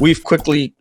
we've quickly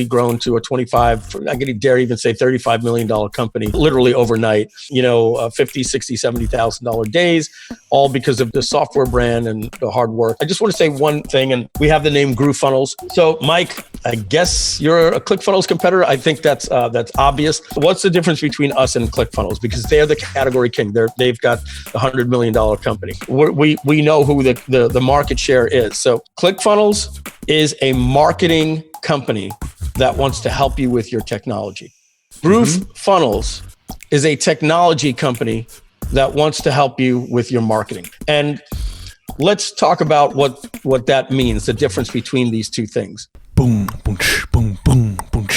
grown to a 25, I dare even say $35 million company, literally overnight, 50, 60, $70,000 days, all because of the software brand and the hard work. I just want to say one thing, and we have the name Groove Funnels. So Mike, I guess you're a ClickFunnels competitor. I think that's obvious. What's the difference between us and ClickFunnels? Because they're the category king. They've got a $100 million company. We know who the market share is. So ClickFunnels is a marketing company that wants to help you with your technology. Groove Funnels is a technology company that wants to help you with your marketing. And let's talk about what that means, the difference between these two things. Boom, boom, boom, boom, boom,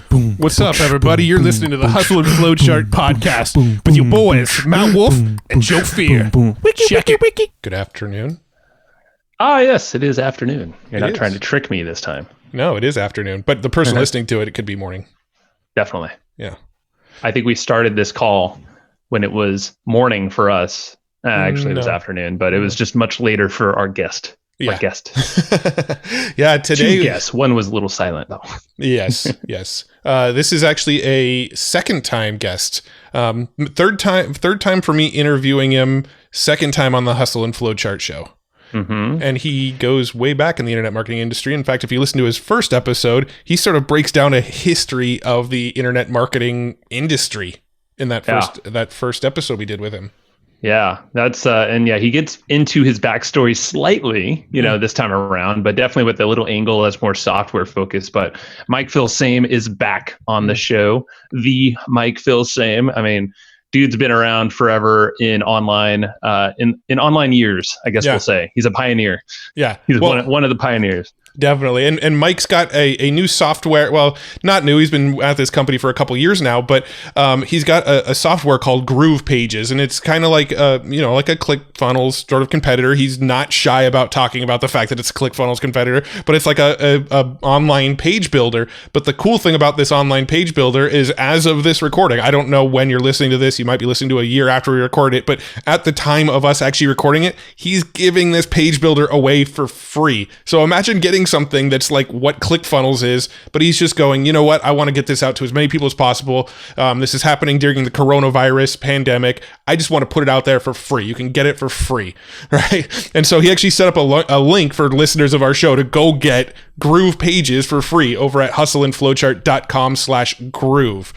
boom. What's up, everybody? You're listening to the Hustle and Flowchart podcast with your boys, Mount Wolf and Joe Fear. Check it. Good afternoon. Yes, it is afternoon. You're not trying to trick me this time. No, it is afternoon. But the person listening to it, it could be morning. Definitely. Yeah. I think we started this call when it was morning for us. Actually, it was afternoon, but it was just much later for our guest. Yeah. My guest. Yeah, today. Two guests. One was a little silent, though. Yes. This is actually a second time guest. Third time for me interviewing him. Second time on the Hustle and Flowchart show. Mm-hmm. And he goes way back in the internet marketing industry. In fact, if you listen to his first episode, he sort of breaks down a history of the internet marketing industry in that first episode we did with him. Yeah, that's he gets into his backstory slightly, this time around, but definitely with a little angle that's more software focused. But Mike Filsaime is back on the show. The Mike Filsaime. I mean, dude's been around forever in online, in online years, I guess we'll say. He's a pioneer. Yeah, he's one of the pioneers. Definitely. And Mike's got a new software. Well, not new. He's been at this company for a couple years now, but he's got a software called Groove Pages, and it's kind of like like a ClickFunnels sort of competitor. He's not shy about talking about the fact that it's a ClickFunnels competitor, but it's like a online page builder. But the cool thing about this online page builder is, as of this recording, I don't know when you're listening to this. You might be listening to a year after we record it, but at the time of us actually recording it, he's giving this page builder away for free. So imagine getting something that's like what ClickFunnels is, but he's just going, you know what? I want to get this out to as many people as possible. This is happening during the coronavirus pandemic. I just want to put it out there for free. You can get it for free, right? And so he actually set up a link for listeners of our show to go get Groove Pages for free over at hustleandflowchart.com/groove.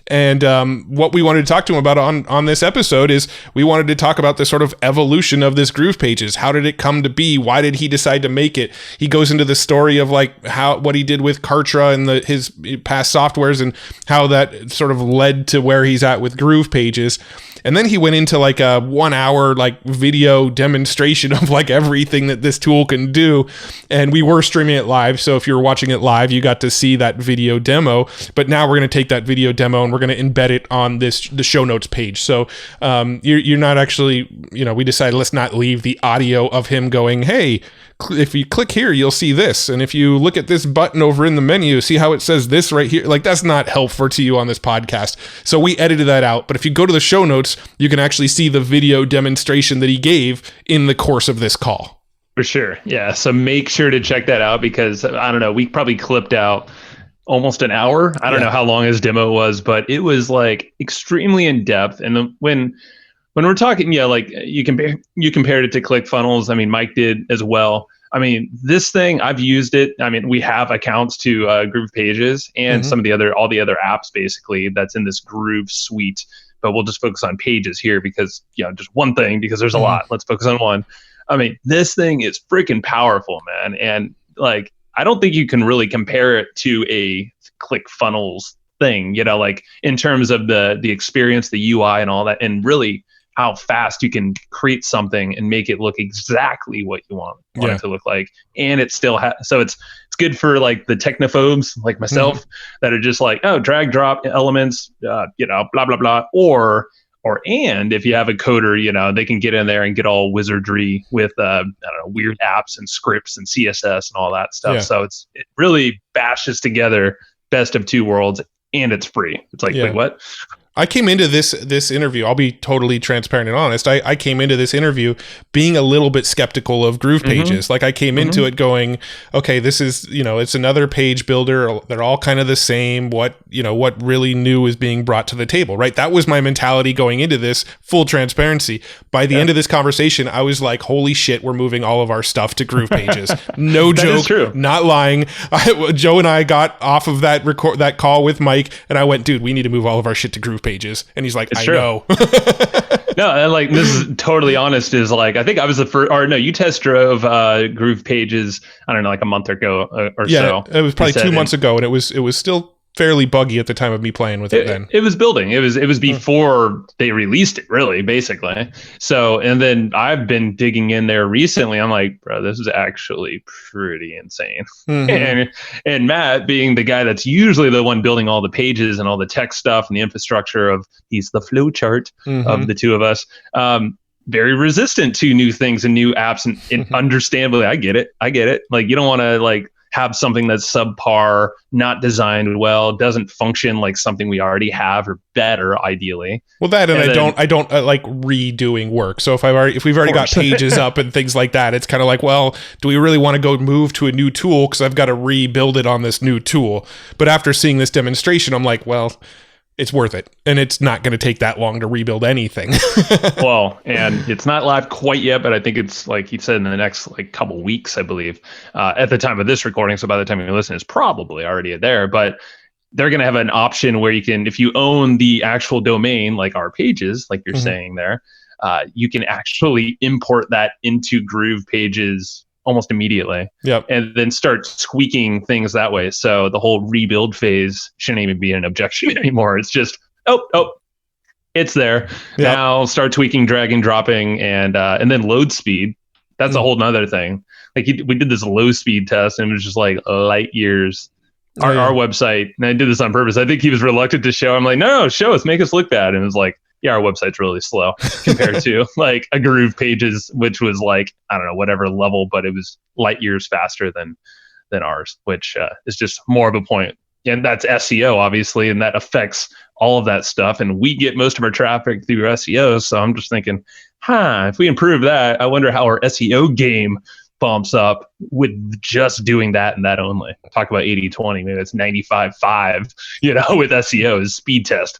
And what we wanted to talk to him about on this episode is we wanted to talk about the sort of evolution of this Groove Pages. How did it come to be? Why did he decide to make it? He goes into the story of like what he did with Kartra and his past softwares and how that sort of led to where he's at with Groove Pages. And then he went into like a 1 hour like video demonstration of like everything that this tool can do. And we were streaming it live. So if you're watching it live, you got to see that video demo. But now we're going to take that video demo and we're going to embed it on the show notes page. So you're not actually, we decided let's not leave the audio of him going, hey, if you click here, you'll see this. And if you look at this button over in the menu, see how it says this right here? Like, that's not helpful to you on this podcast. So we edited that out. But if you go to the show notes, you can actually see the video demonstration that he gave in the course of this call. For sure. Yeah. So make sure to check that out because, I don't know, we probably clipped out almost an hour. I don't know how long his demo was, but it was like extremely in depth. And when we're talking, like you compared it to ClickFunnels. I mean, Mike did as well. I mean, this thing, I've used it. I mean, we have accounts to Groove Pages and some of all the other apps basically that's in this Groove suite. But we'll just focus on Pages here because, just one thing, because there's a lot. Let's focus on one. I mean, this thing is freaking powerful, man. And like, I don't think you can really compare it to a ClickFunnels thing, like in terms of the experience, the UI and all that, and really how fast you can create something and make it look exactly what you want it to look like. And it still so it's good for like the technophobes like myself that are just like, oh, drag drop elements, blah, blah, blah. And if you have a coder, they can get in there and get all wizardry with, weird apps and scripts and CSS and all that stuff. Yeah. So it really bashes together best of two worlds and it's free. It's like, wait, what? I came into this interview, I'll be totally transparent and honest. I came into this interview being a little bit skeptical of Groove Pages. Like I came into it going, okay, this is, it's another page builder. They're all kind of the same. What really new is being brought to the table, right? That was my mentality going into this, full transparency. By the end of this conversation, I was like, holy shit, we're moving all of our stuff to Groove Pages. No joke, not lying. Joe and I got off of that call with Mike and I went, dude, we need to move all of our shit to Groove Pages. And he's like, I know. No, and like, this is totally honest, is like, I think I was the first, or no, you test drove Groove Pages, I don't know, like a month ago or so. Yeah, it was probably 2 months ago, and it was still fairly buggy at the time of me playing with it then. It was building. It was before they released it, really, basically. So, and then I've been digging in there recently. I'm like, bro, this is actually pretty insane. And Matt, being the guy that's usually the one building all the pages and all the tech stuff and the infrastructure he's the flow chart of the two of us. Very resistant to new things and new apps, and understandably, I get it. Like, you don't want to have something that's subpar, not designed well, doesn't function like something we already have, or better, ideally. Well, that and I don't like redoing work. So if we've already got pages up and things like that, it's kind of like, well, do we really want to go move to a new tool because I've got to rebuild it on this new tool? But after seeing this demonstration, I'm like, well, it's worth it, and it's not going to take that long to rebuild anything. Well, and it's not live quite yet, but I think it's, like he said, in the next couple weeks, I believe, at the time of this recording. So by the time you listen, it's probably already there. But they're going to have an option where you can, if you own the actual domain, like our pages, like you're saying there, you can actually import that into Groove Pages almost immediately. Yep. And then start squeaking things that way. So the whole rebuild phase shouldn't even be an objection anymore. It's just, it's there. Yep. Now start tweaking, dragging, dropping, and then load speed. That's a whole nother thing. Like we did this low speed test, and it was just like light years. Our website, and I did this on purpose. I think he was reluctant to show. I'm like, no, show us, make us look bad. And it was like, yeah, our website's really slow compared to like a Groove Pages, which was like, I don't know, whatever level, but it was light years faster than ours, which is just more of a point. And that's SEO, obviously, and that affects all of that stuff. And we get most of our traffic through SEO. So I'm just thinking, if we improve that, I wonder how our SEO game bumps up with just doing that and that only. Talk about 80-20, maybe it's 95-5, with SEO is speed test.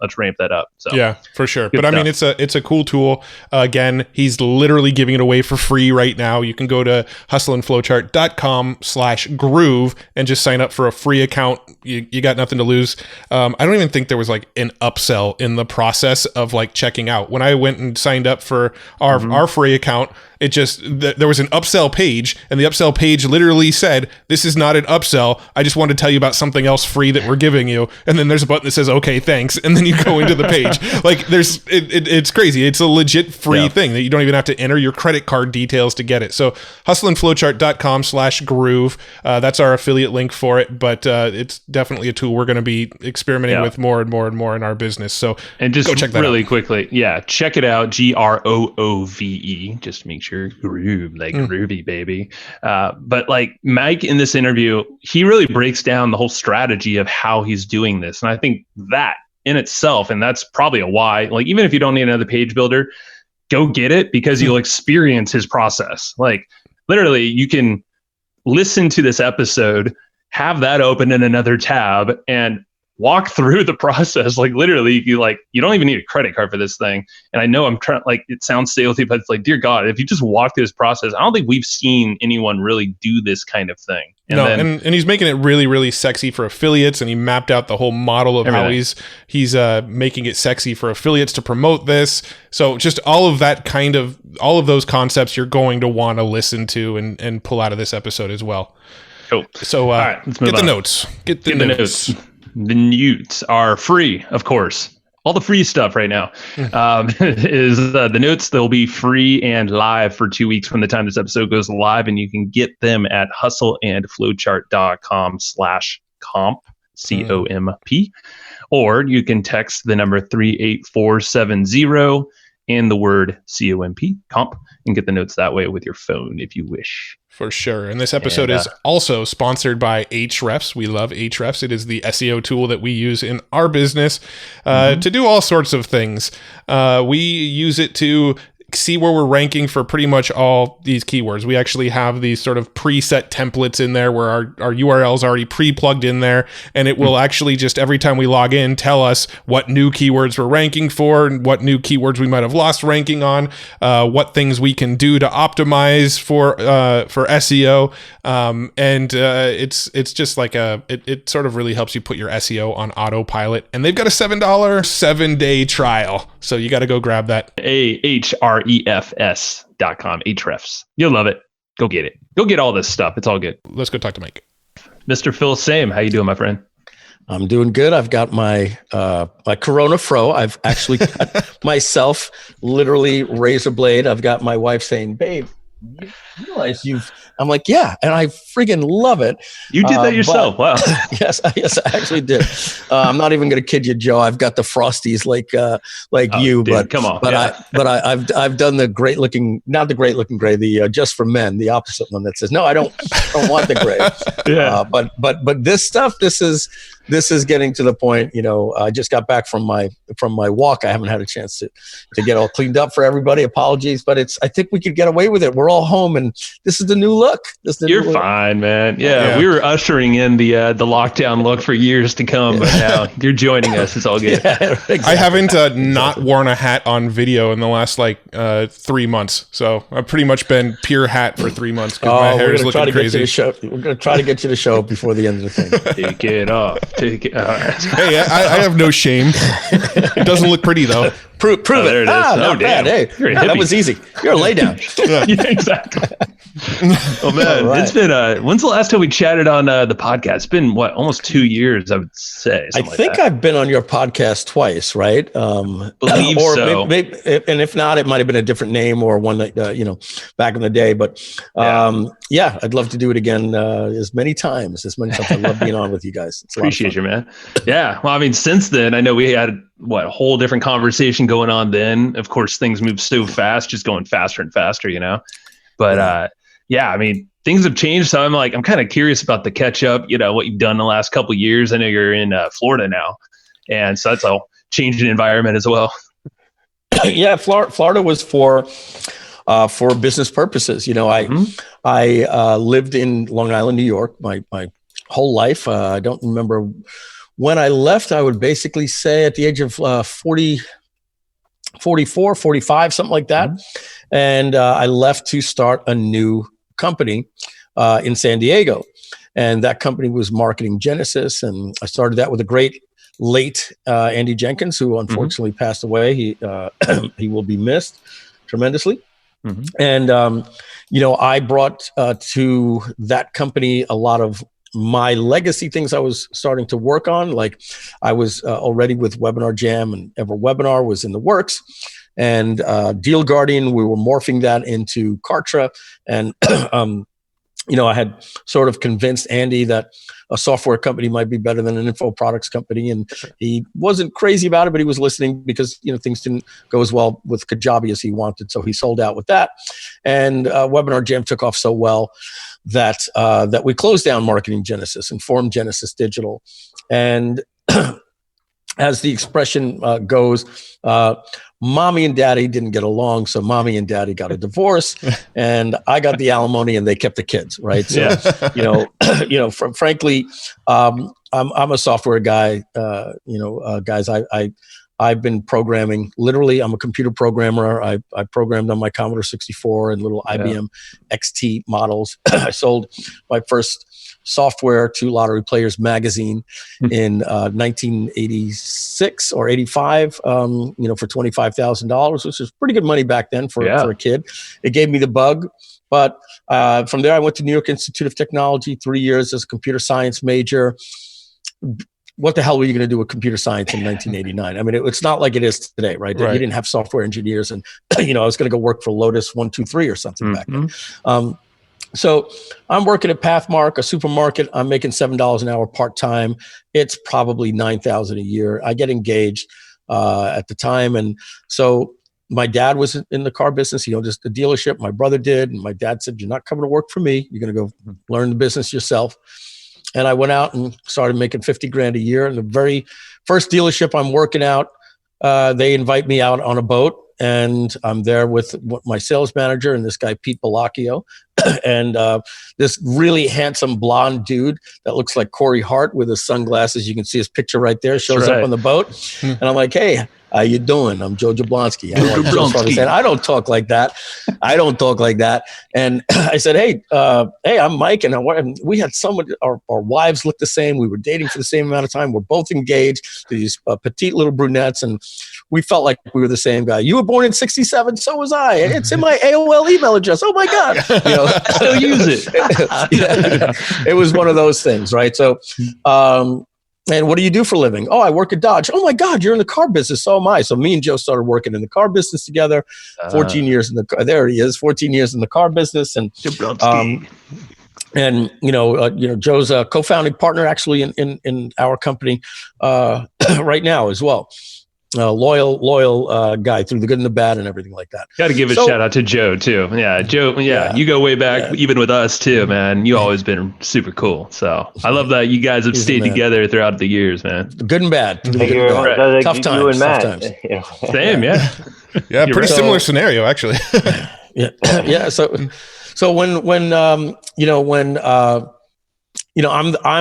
Let's ramp that up. So yeah, for sure. But stuff. I mean, it's a cool tool. Again, he's literally giving it away for free right now. You can go to hustleandflowchart.com/groove and just sign up for a free account. You got nothing to lose. I don't even think there was like an upsell in the process of like checking out. When I went and signed up for our free account, it just, there was an upsell page, and the upsell page literally said, this is not an upsell. I just wanted to tell you about something else free that we're giving you. And then there's a button that says, okay, thanks. And then you go into the page. Like it's crazy. It's a legit free thing that you don't even have to enter your credit card details to get it. So hustleandflowchart.com/groove. That's our affiliate link for it, but it's definitely a tool we're going to be experimenting with more and more and more in our business. So and just go check that really out. quickly. Yeah. Check it out. GROOVE. Just make sure groove, like groovy, baby. But like Mike in this interview, he really breaks down the whole strategy of how he's doing this. And I think that in itself, and that's probably a why, like, even if you don't need another page builder, go get it, because you'll experience his process. Like literally you can listen to this episode, have that open in another tab, and walk through the process. Like literally you don't even need a credit card for this thing. And I know I'm trying, like, it sounds salesy, but it's like, dear God, if you just walk through this process, I don't think we've seen anyone really do this kind of thing. And he's making it really, really sexy for affiliates, and he mapped out the whole model of how he's making it sexy for affiliates to promote this. So just all of those concepts you're going to want to listen to and pull out of this episode as well. Cool. So all right, let's move get on. The notes. Get the notes. The notes are free, of course. All the free stuff right now is the notes. They'll be free and live for 2 weeks from the time this episode goes live, and you can get them at hustleandflowchart.com/comp, COMP, or you can text the number 38470 and the word COMP, comp, and get the notes that way with your phone if you wish. For sure. And this episode is also sponsored by Ahrefs. We love Ahrefs. It is the SEO tool that we use in our business to do all sorts of things. We use it to see where we're ranking for pretty much all these keywords. We actually have these sort of preset templates in there where our URLs already pre-plugged in there, and it will actually just every time we log in tell us what new keywords we're ranking for and what new keywords we might have lost ranking on, what things we can do to optimize for SEO, and it's just like it sort of really helps you put your SEO on autopilot. And they've got a $7 7-day trial, so you got to go grab that. Ahrefs.com. Ahrefs. You'll love it. Go get it. Go get all this stuff. It's all good. Let's go talk to Mike. Mr. Filsaime, how you doing, my friend? I'm doing good. I've got my Corona Fro. I've actually cut myself, literally razor blade. I've got my wife saying, "Babe, you realize I'm like, yeah, and I friggin' love it." You did that yourself. Wow. Yes, I actually did. I'm not even going to kid you, Joe. I've got the Frosties like you, dude, but come on. I've done the great looking, not the great looking gray, the just for men, the opposite one that says, no, I don't want the gray. Yeah. But this stuff, this is getting to the point. I just got back from my walk. I haven't had a chance to get all cleaned up for everybody. Apologies, but I think we could get away with it. We're all home, and this is the new look. You're fine, man. Yeah, we were ushering in the lockdown look for years to come, but now you're joining us. It's all good. Yeah, exactly. I haven't not worn a hat on video in the last 3 months, so I've pretty much been pure hat for 3 months because my hair is looking crazy. We're going to try to get you to show up before the end of the thing. Take it off. Take it. All right. Hey, I have no shame. It doesn't look pretty though. Prove it. There it is. Not bad. Hey, that was easy. You're a lay down. Yeah, exactly. Oh man, right. It's been when's the last time we chatted on the podcast? It's been almost 2 years, I would say. I think I've been on your podcast twice, right? Believe or so. Maybe, and if not, it might have been a different name or one that back in the day. But yeah, I'd love to do it again as many times. I love being on with you guys. It's Appreciate you, man. Yeah. Well, I mean, since then, I know we had a whole different conversation going on then. Of course, things move so fast, just going faster and faster, But yeah, I mean, things have changed. So I'm kind of curious about the catch up, what you've done the last couple of years. I know you're in Florida now. And so that's a changing environment as well. Yeah, Florida was for business purposes. I lived in Long Island, New York, my whole life. I don't remember when I left. I would basically say at the age of 40, 44, 45, something like that. And I left to start a new company in San Diego. And that company was Marketing Genesis. And I started that with a great late Andy Jenkins, who unfortunately passed away. He will be missed tremendously. And, I brought to that company a lot of my legacy things I was starting to work on. Like I was already with Webinar Jam, and EverWebinar was in the works. And Deal Guardian, we were morphing that into Kartra. And, I had sort of convinced Andy that a software company might be better than an info products company. And he wasn't crazy about it, but he was listening because, things didn't go as well with Kajabi as he wanted. So he sold out with that. And Webinar Jam took off so well that we closed down Marketing Genesis and formed Genesis Digital. And as the expression goes, mommy and daddy didn't get along, so mommy and daddy got a divorce, and I got the alimony, and they kept the kids, right? So, frankly, I'm a software guy. Guys, I've been programming. Literally, I'm a computer programmer. I programmed on my Commodore 64 and little IBM XT models. I sold my first software to Lottery Players magazine in 1986 or 85, for $25,000, which was pretty good money back then for a kid. It gave me the bug. But from there, I went to New York Institute of Technology, 3 years as a computer science major. What the hell were you going to do with computer science in 1989? I mean, it's not like it is today, right? You didn't have software engineers, and I was going to go work for Lotus 123 or something back then. So I'm working at Pathmark, a supermarket. I'm making $7 an hour part-time. It's probably $9,000 a year. I get engaged at the time. And so My dad was in the car business. He owned a dealership. My brother did. And my dad said, you're not coming to work for me. You're going to go learn the business yourself. And I went out and started making 50 grand a year. And the very first dealership I'm working out, they invite me out on a boat. And I'm there with my sales manager and this guy, Pete Bellacchio, and this really handsome blonde dude that looks like Corey Hart with his sunglasses. You can see his picture right there, shows up on the boat. And I'm like, hey, how you doing? I'm Joe Jablonski. I don't talk like that. I don't talk like that. And I said, hey, I'm Mike. And we had our wives looked the same. We were dating for the same amount of time. We're both engaged to these petite little brunettes. And we felt like we were the same guy. You were born in 1967. So was I. It's in my AOL email address. Oh my God. Still use it. It was one of those things. Right. So, and what do you do for a living? Oh, I work at Dodge. Oh my God, you're in the car business. So am I. So me and Joe started working in the car business together. 14 years in the car. There he is. 14 years in the car business. And Joe's a co-founding partner actually in our company right now as well. Loyal guy through the good and the bad and everything like that. Got to give a shout out to Joe too. Yeah, Joe. Yeah, you go way back, even with us too, man. You always been super cool. So I love that you guys have stayed together throughout the years, man. Good and bad. Tough times. You and Matt. Tough times. Same, yeah. Yeah, pretty similar scenario actually. Yeah. So when I'm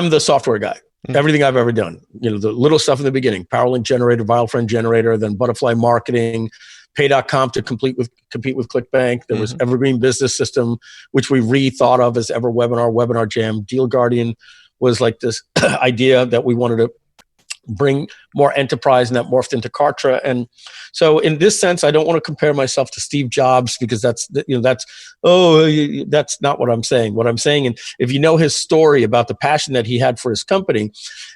the software guy. Everything I've ever done, the little stuff in the beginning, PowerLink generator, VileFriend generator, then Butterfly marketing, Pay.com to compete with ClickBank. There was Evergreen business system, which we rethought of as Webinar Jam. Deal Guardian was like this idea that we wanted to bring more enterprise, and that morphed into Kartra. And so in this sense, I don't want to compare myself to Steve Jobs, because that's not what I'm saying. What I'm saying, and if you know his story about the passion that he had for his company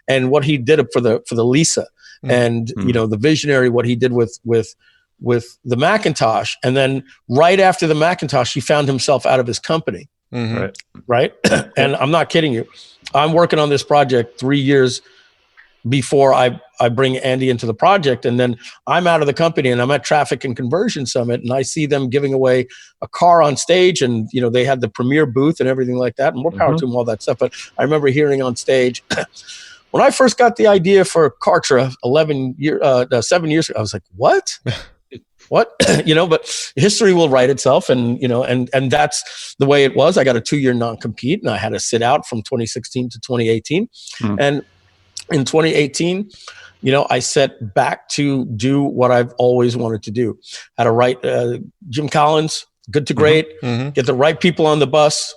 and what he did for the Lisa and, the visionary, what he did with the Macintosh. And then right after the Macintosh, he found himself out of his company. Right. And I'm not kidding you. I'm working on this project 3 years before I bring Andy into the project. And then I'm out of the company and I'm at Traffic and Conversion Summit, and I see them giving away a car on stage, and they had the premier booth and everything like that, and more power to them, all that stuff. But I remember hearing on stage when I first got the idea for Kartra 7 years ago, I was like, what? What? But history will write itself, and and that's the way it was. I got a 2-year non-compete, and I had to sit out from 2016 to 2018. And in 2018, I set back to do what I've always wanted to do. Had to write Jim Collins, Good to Great, get the right people on the bus,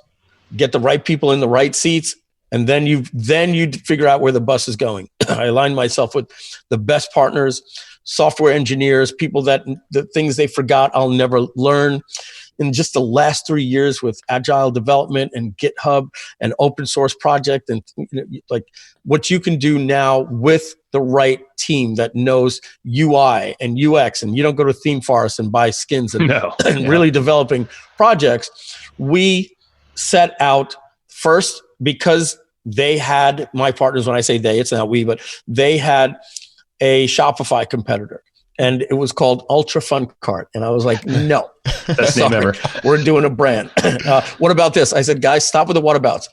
get the right people in the right seats, and then you figure out where the bus is going. I aligned myself with the best partners, software engineers, people that the things they forgot I'll never learn. In just the last 3 years with agile development and GitHub and open source project, and like what you can do now with the right team that knows UI and UX, and you don't go to Theme Forest and buy skins and really developing projects. We set out first because they had, my partners, when I say they, it's not we, but they had a Shopify competitor. And it was called Ultra Fun Cart. And I was like, no. Best name ever. We're doing a brand. What about this? I said, guys, stop with the whatabouts.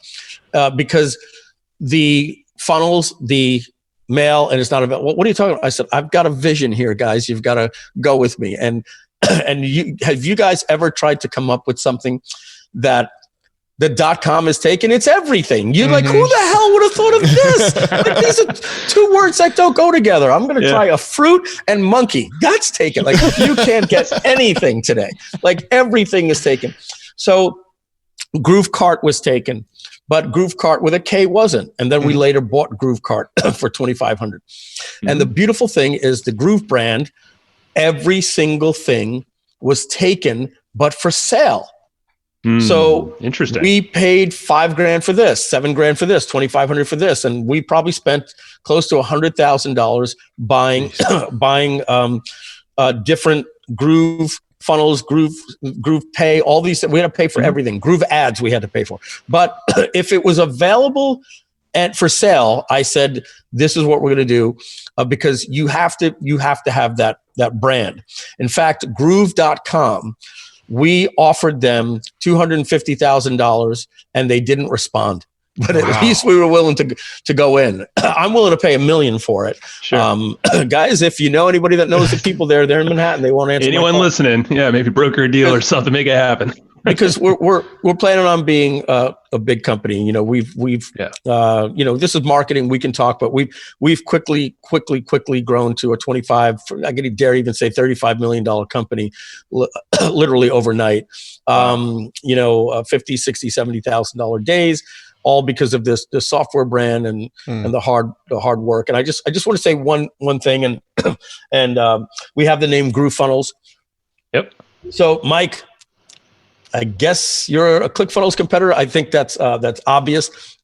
Because the funnels, the mail, and it's not about, what are you talking about? I said, I've got a vision here, guys. You've got to go with me. And have you guys ever tried to come up with something that the .com is taken? It's everything. You're like, who the hell would have thought of this? Like, these are two words that don't go together. I'm going to try a fruit and monkey. That's taken. Like, you can't get anything today. Like, everything is taken. So Groove Cart was taken, but Groove Cart with a K wasn't. And then we later bought Groove Cart for $2,500. And the beautiful thing is the Groove brand, every single thing was taken, but for sale. So interesting. We paid $5,000 for this, $7,000 for this, $2,500 for this, and we probably spent close to $100,000 buying different Groove funnels, Groove Pay, all these. We had to pay for everything. Groove ads we had to pay for, but if it was available And for sale, I said, this is what we're going to do, because you have to have that brand. In fact, Groove.com, we offered them $250,000 and they didn't respond. But at least we were willing to go in. I'm willing to pay $1 million for it. Sure. Guys, if you know anybody that knows the people there, they're in Manhattan. They won't answer. Anyone listening? Yeah, maybe broker a deal or something, make it happen. Because we're planning on being a big company. You know, we've you know, this is marketing. We can talk, but we've quickly grown to a 25. I dare even say $35 million company, literally overnight. You know, 50, 60, $70,000 days. All because of the software brand and the hard work. And I just want to say one thing, and we have the name Groove Funnels. Yep. So Mike, I guess you're a ClickFunnels competitor. I think that's obvious.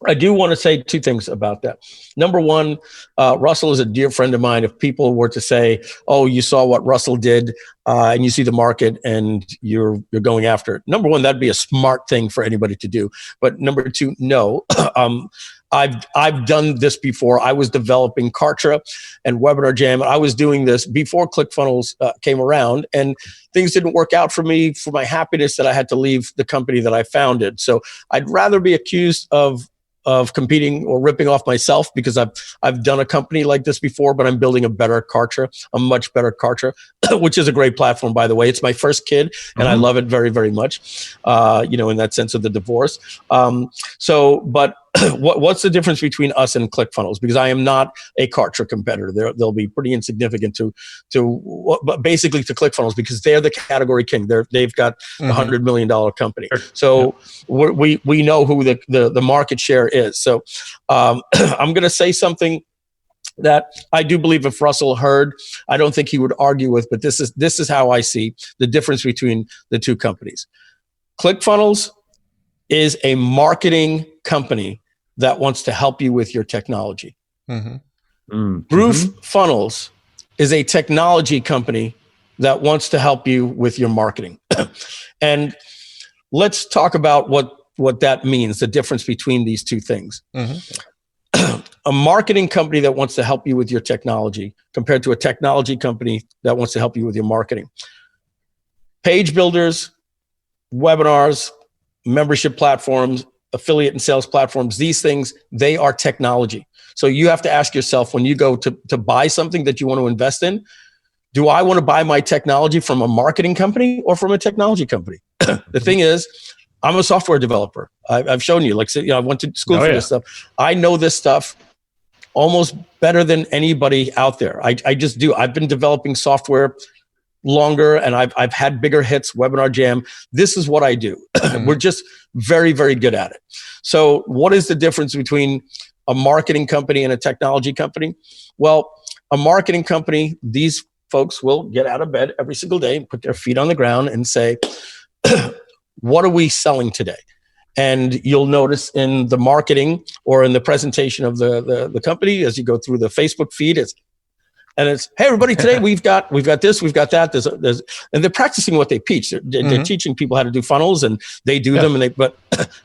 I do want to say two things about that. Number one, Russell is a dear friend of mine. If people were to say, "Oh, you saw what Russell did, and you see the market, and you're going after it," number one, that'd be a smart thing for anybody to do. But number two, no. I've done this before. I was developing Kartra and Webinar Jam. I was doing this before ClickFunnels came around, and things didn't work out for me. For my happiness, that I had to leave the company that I founded. So I'd rather be accused of competing or ripping off myself, because I've done a company like this before, but I'm building a better Kartra, a much better Kartra, which is a great platform, by the way. It's my first kid, and I love it very, very much. You know, in that sense of the divorce. But what's the difference between us and ClickFunnels? Because I am not a Kartra competitor. They'll be pretty insignificant basically to ClickFunnels, because they're the category king. They've got a $100 million company. So we know who the market share is. So I'm going to say something that I do believe if Russell heard, I don't think he would argue with, but this is how I see the difference between the two companies. ClickFunnels is a marketing company that wants to help you with your technology. Groove Funnels is a technology company that wants to help you with your marketing. And let's talk about what that means, the difference between these two things. A marketing company that wants to help you with your technology compared to a technology company that wants to help you with your marketing. Page builders, webinars, membership platforms, affiliate and sales platforms, these things, they are technology. So you have to ask yourself, when you go to buy something that you want to invest in, do I want to buy my technology from a marketing company or from a technology company? The thing is, I'm a software developer. I've shown you, I went to school for this stuff. I know this stuff almost better than anybody out there. I just do. I've been developing software longer, and I've had bigger hits, Webinar Jam. This is what I do. We're just very, very good at it. So what is the difference between a marketing company and a technology company? Well, a marketing company, these folks will get out of bed every single day and put their feet on the ground and say, what are we selling today? And you'll notice in the marketing or in the presentation of the company, as you go through the Facebook feed, it's, hey everybody, today we've got this, we've got that. And they're practicing what they teach. They're teaching people how to do funnels, and they do them. But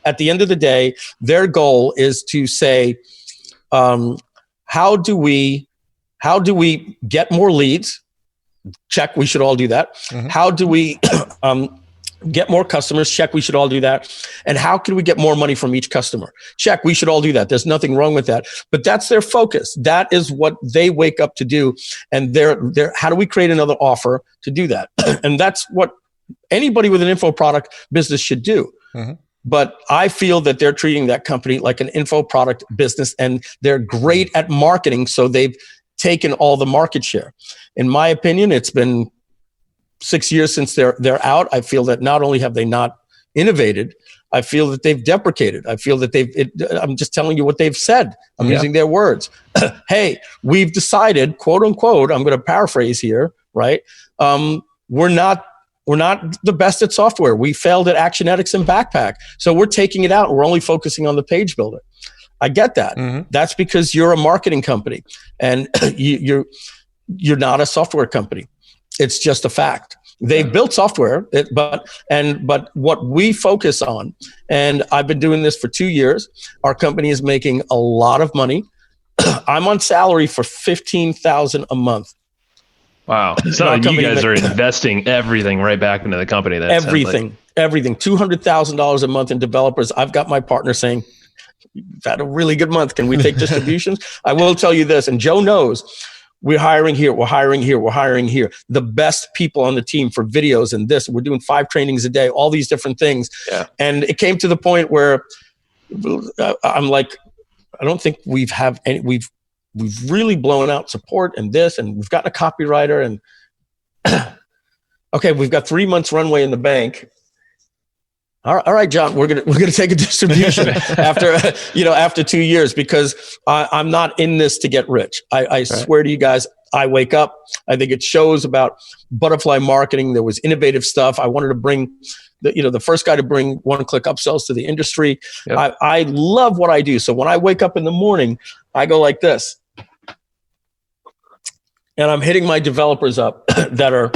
at the end of the day, their goal is to say, how do we get more leads? Check, we should all do that. How do we get more customers? Check, we should all do that. And how can we get more money from each customer? Check, we should all do that. There's nothing wrong with that. But that's their focus. That is what they wake up to do. And they're how do we create another offer to do that? And that's what anybody with an info product business should do. But I feel that they're treating that company like an info product business, and they're great at marketing, so they've taken all the market share. In my opinion, it's been 6 years since they're out. I feel that not only have they not innovated, I feel that they've deprecated. I feel that I'm just telling you what they've said. I'm using their words. Hey, we've decided, quote unquote, I'm going to paraphrase here, right? We're not the best at software. We failed at Actionetics and Backpack. So we're taking it out. We're only focusing on the page builder. I get that. That's because you're a marketing company, and you're not a software company. It's just a fact. They've built software, but what we focus on, and I've been doing this for 2 years. Our company is making a lot of money. I'm on salary for $15,000 a month. Wow. So you guys are investing everything right back into the company. That everything, $200,000 a month in developers. I've got my partner saying, "You've had a really good month. Can we take distributions?" I will tell you this, and Joe knows, we're hiring here, we're hiring here, we're hiring here. The best people on the team for videos and this. We're doing 5 trainings a day, all these different things. Yeah. And it came to the point where I'm like, I don't think we've really blown out support and this, and we've gotten a copywriter, and okay, we've got 3 months runway in the bank. All right, John, we're gonna take a distribution after 2 years, because I'm not in this to get rich. I swear to you guys, I wake up. I think it shows about butterfly marketing. There was innovative stuff. I wanted to bring the first guy to bring one-click upsells to the industry. Yep. I love what I do. So when I wake up in the morning, I go like this, and I'm hitting my developers up that are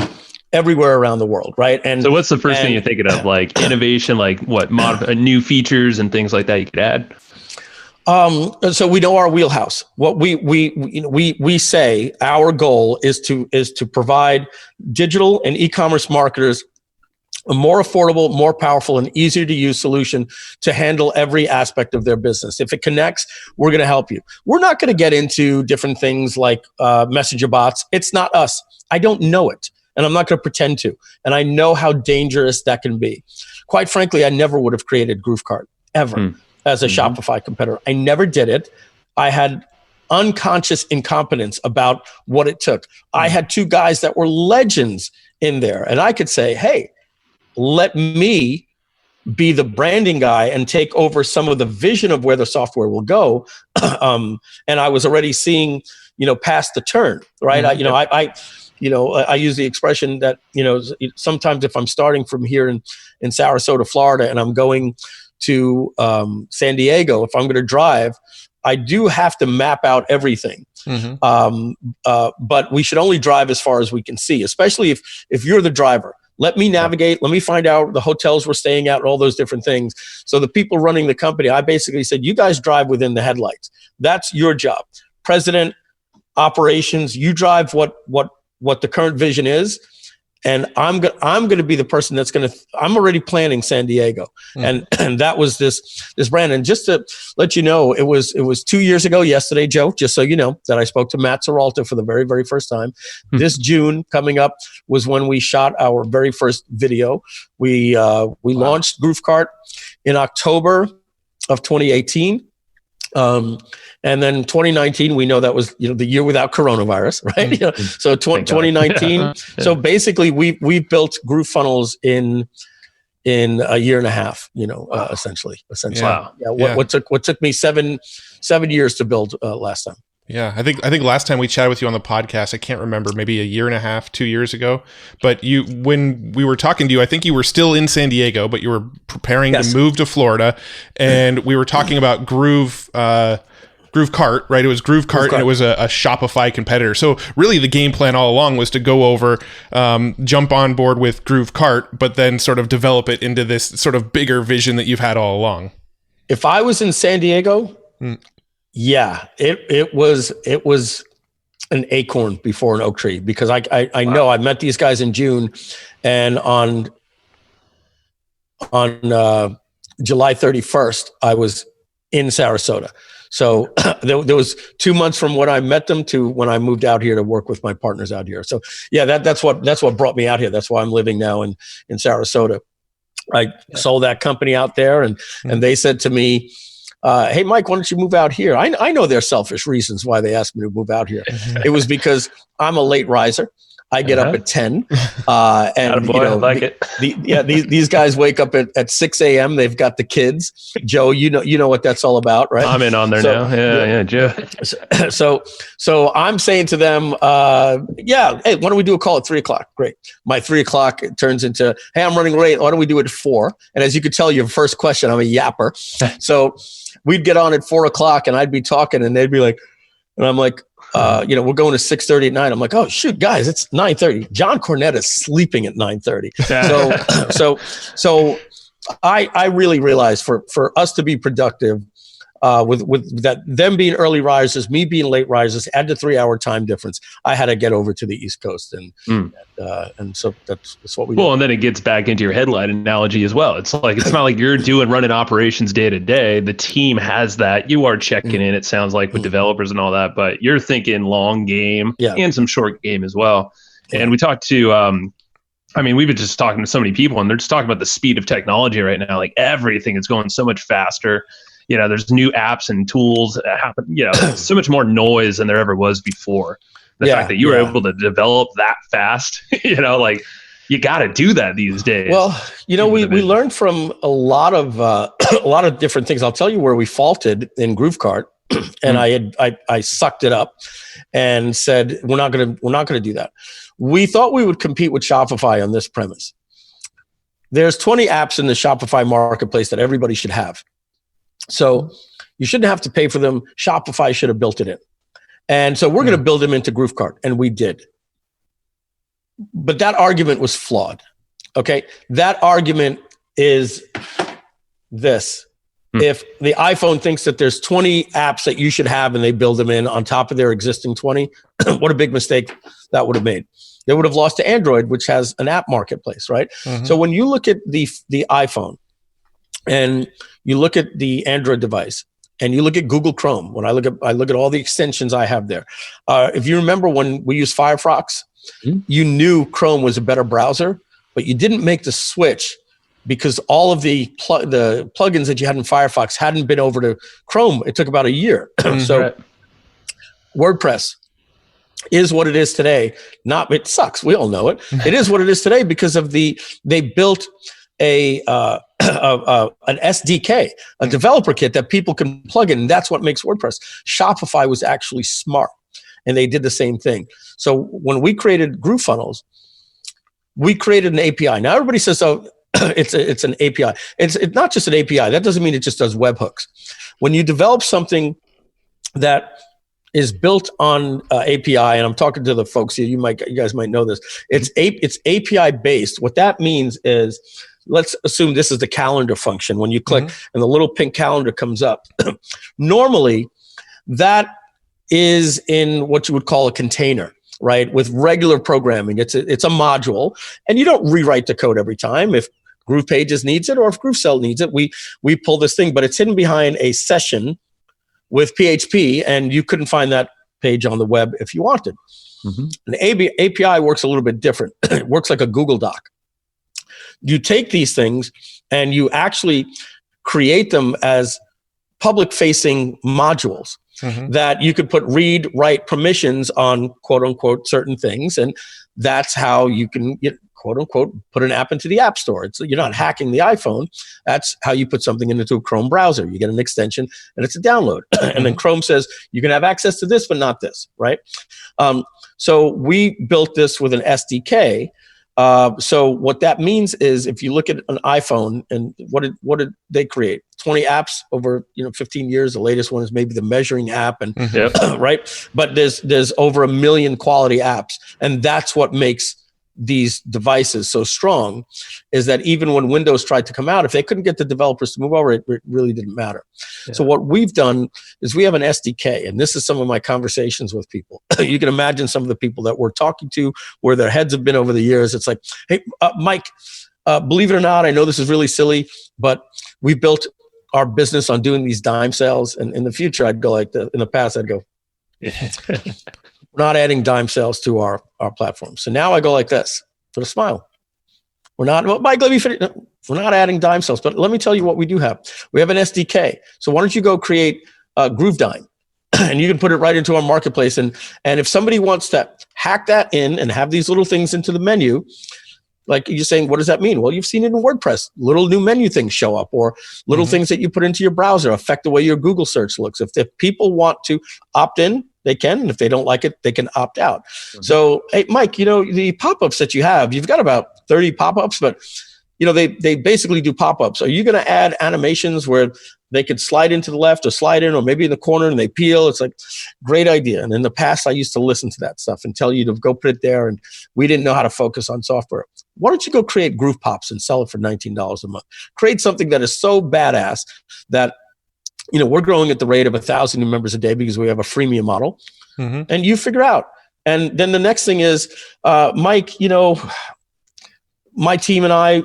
everywhere around the world, right? And so what's the first thing you're thinking of? Like innovation, like what new features and things like that you could add? So we know our wheelhouse. What we say our goal is to provide digital and e-commerce marketers a more affordable, more powerful, and easier to use solution to handle every aspect of their business. If it connects, we're going to help you. We're not going to get into different things like messenger bots. It's not us. I don't know it. And I'm not going to pretend to. And I know how dangerous that can be. Quite frankly, I never would have created GrooveCart ever as a Shopify competitor. I never did it. I had unconscious incompetence about what it took. I had 2 guys that were legends in there. And I could say, hey, let me be the branding guy and take over some of the vision of where the software will go. And I was already seeing, past the turn, right? I use the expression that, sometimes if I'm starting from here in Sarasota, Florida, and I'm going to San Diego, if I'm going to drive, I do have to map out everything. But we should only drive as far as we can see, especially if you're the driver. Let me navigate. Let me find out the hotels we're staying at and all those different things. So the people running the company, I basically said, you guys drive within the headlights. That's your job. President, operations, you drive what the current vision is, and I'm going to be the person that's going to. I'm already planning San Diego, and that was this brand. And just to let you know, it was 2 years ago yesterday, Joe. Just so you know, that I spoke to Matt Seralta for the very, very first time. This June coming up was when we shot our very first video. We launched GrooveCart in October of 2018. And then 2019, we know that was the year without coronavirus, right? So 2019. So basically, we built GrooveFunnels in a year and a half. Essentially. Wow. Yeah. What took me seven years to build last time. Yeah, I think last time we chatted with you on the podcast, I can't remember, maybe a year and a half, 2 years ago. But when we were talking to you, I think you were still in San Diego, but you were preparing to move to Florida, and we were talking about GrooveCart, right? It was GrooveCart, and it was a Shopify competitor. So really, the game plan all along was to go over, jump on board with GrooveCart, but then sort of develop it into this sort of bigger vision that you've had all along. If I was in San Diego. Yeah, it was an acorn before an oak tree, because I know I met these guys in June, and on July 31st I was in Sarasota. So there was 2 months from when I met them to when I moved out here to work with my partners out here. So yeah, that's what brought me out here. That's why I'm living now in Sarasota. I sold that company out there, and they said to me, hey, Mike, why don't you move out here? I know their selfish reasons why they asked me to move out here. It was because I'm a late riser. I get up at 10. And these guys wake up at 6 a.m. They've got the kids. Joe, you know what that's all about, right? I'm in on there now. Yeah, Joe. So I'm saying to them, hey, why don't we do a call at 3 o'clock? Great. My 3 o'clock turns into, hey, I'm running late. Why don't we do it at 4? And as you could tell, your first question, I'm a yapper. So we'd get on at 4 o'clock, and I'd be talking, and they'd be like, And I'm like, we're going to 6:30 at night. I'm like, oh shoot, guys, it's 9:30. John Cornette is sleeping at 9:30. So I really realized for us to be productive, with that, them being early risers, me being late risers, add the 3-hour time difference, I had to get over to the East Coast, and so that's what we do. Well, and then it gets back into your headline analogy as well. It's like, it's not like you're running operations day to day. The team has that. You are checking in, it sounds like, with developers and all that, but you're thinking long game and some short game as well. And we talked to, we've been just talking to so many people, and they're just talking about the speed of technology right now. Like, everything is going so much faster. There's new apps and tools that happen. There's so much more noise than there ever was before. The fact that you were able to develop that fast, like, you got to do that these days. Well, we learned from a lot of different things. I'll tell you where we faulted in GrooveCart, and I sucked it up and said, we're not going to do that. We thought we would compete with Shopify on this premise. There's 20 apps in the Shopify marketplace that everybody should have. So you shouldn't have to pay for them. Shopify should have built it in. And so we're going to build them into GrooveCart, and we did. But that argument was flawed. Okay? That argument is this. If the iPhone thinks that there's 20 apps that you should have and they build them in on top of their existing 20, what a big mistake that would have made. They would have lost to Android, which has an app marketplace, right? So when you look at the iPhone and you look at the Android device and you look at Google Chrome, when I look at all the extensions I have there. If you remember when we used Firefox, you knew Chrome was a better browser, but you didn't make the switch because all of the plugins that you had in Firefox hadn't been over to Chrome. It took about a year. So WordPress is what it is today. It sucks. We all know it. It is what it is today because of they built an SDK, a developer kit that people can plug in. And that's what makes WordPress. Shopify was actually smart, and they did the same thing. So when we created GrooveFunnels, we created an API. Now everybody says, "Oh, it's an API." It's not just an API. That doesn't mean it just does webhooks. When you develop something that is built on API, and I'm talking to the folks here, you guys might know this. It's API based. What that means is, let's assume this is the calendar function. When you click and the little pink calendar comes up, normally that is in what you would call a container, right? With regular programming, it's a module, and you don't rewrite the code every time. If Groove Pages needs it or if GrooveCell needs it, we pull this thing, but it's hidden behind a session with PHP, and you couldn't find that page on the web if you wanted. An API works a little bit different. It works like a Google Doc. You take these things and you actually create them as public-facing modules that you could put read, write permissions on, quote unquote, certain things, and that's how you can quote unquote put an app into the App Store. You're not hacking the iPhone. That's how you put something into a Chrome browser. You get an extension and it's a download. And then Chrome says you can have access to this, but not this, right? So we built this with an SDK. So what that means is, if you look at an iPhone, and what did they create? 20 apps over 15 years. The latest one is maybe the measuring app, and right. But there's over 1 million quality apps, and that's what makes these devices so strong, is that even when Windows tried to come out, if they couldn't get the developers to move over, it really didn't matter. So what we've done is we have an SDK, and this is some of my conversations with people. You can imagine some of the people that we're talking to, where their heads have been over the years. It's like, hey, Mike, believe it or not, I know this is really silly, but we built our business on doing these dime sales. And in the future, I'd go like in the past, I'd go, we're not adding dime sales to our platform. So now I go like this, with a smile. We're not, well, Mike, let me finish. No, we're not adding dime sales, but let me tell you what we do have. We have an SDK. So why don't you go create Groove Dime, and you can put it right into our marketplace. And if somebody wants to hack that in and have these little things into the menu, like you're saying, what does that mean? Well, you've seen it in WordPress. Little new menu things show up, or little things that you put into your browser affect the way your Google search looks. If people want to opt in, they can. And if they don't like it, they can opt out. So, hey, Mike, the pop-ups that you've got about 30 pop-ups, but they basically do pop-ups. Are you going to add animations where they could slide into the left or slide in, or maybe in the corner and they peel. It's like, great idea. And in the past, I used to listen to that stuff and tell you to go put it there. And we didn't know how to focus on software. Why don't you go create Groove Pops and sell it for $19 a month? Create something that is so badass that, we're growing at the rate of 1,000 new members a day because we have a freemium model. And you figure out. And then the next thing is, Mike, my team and I,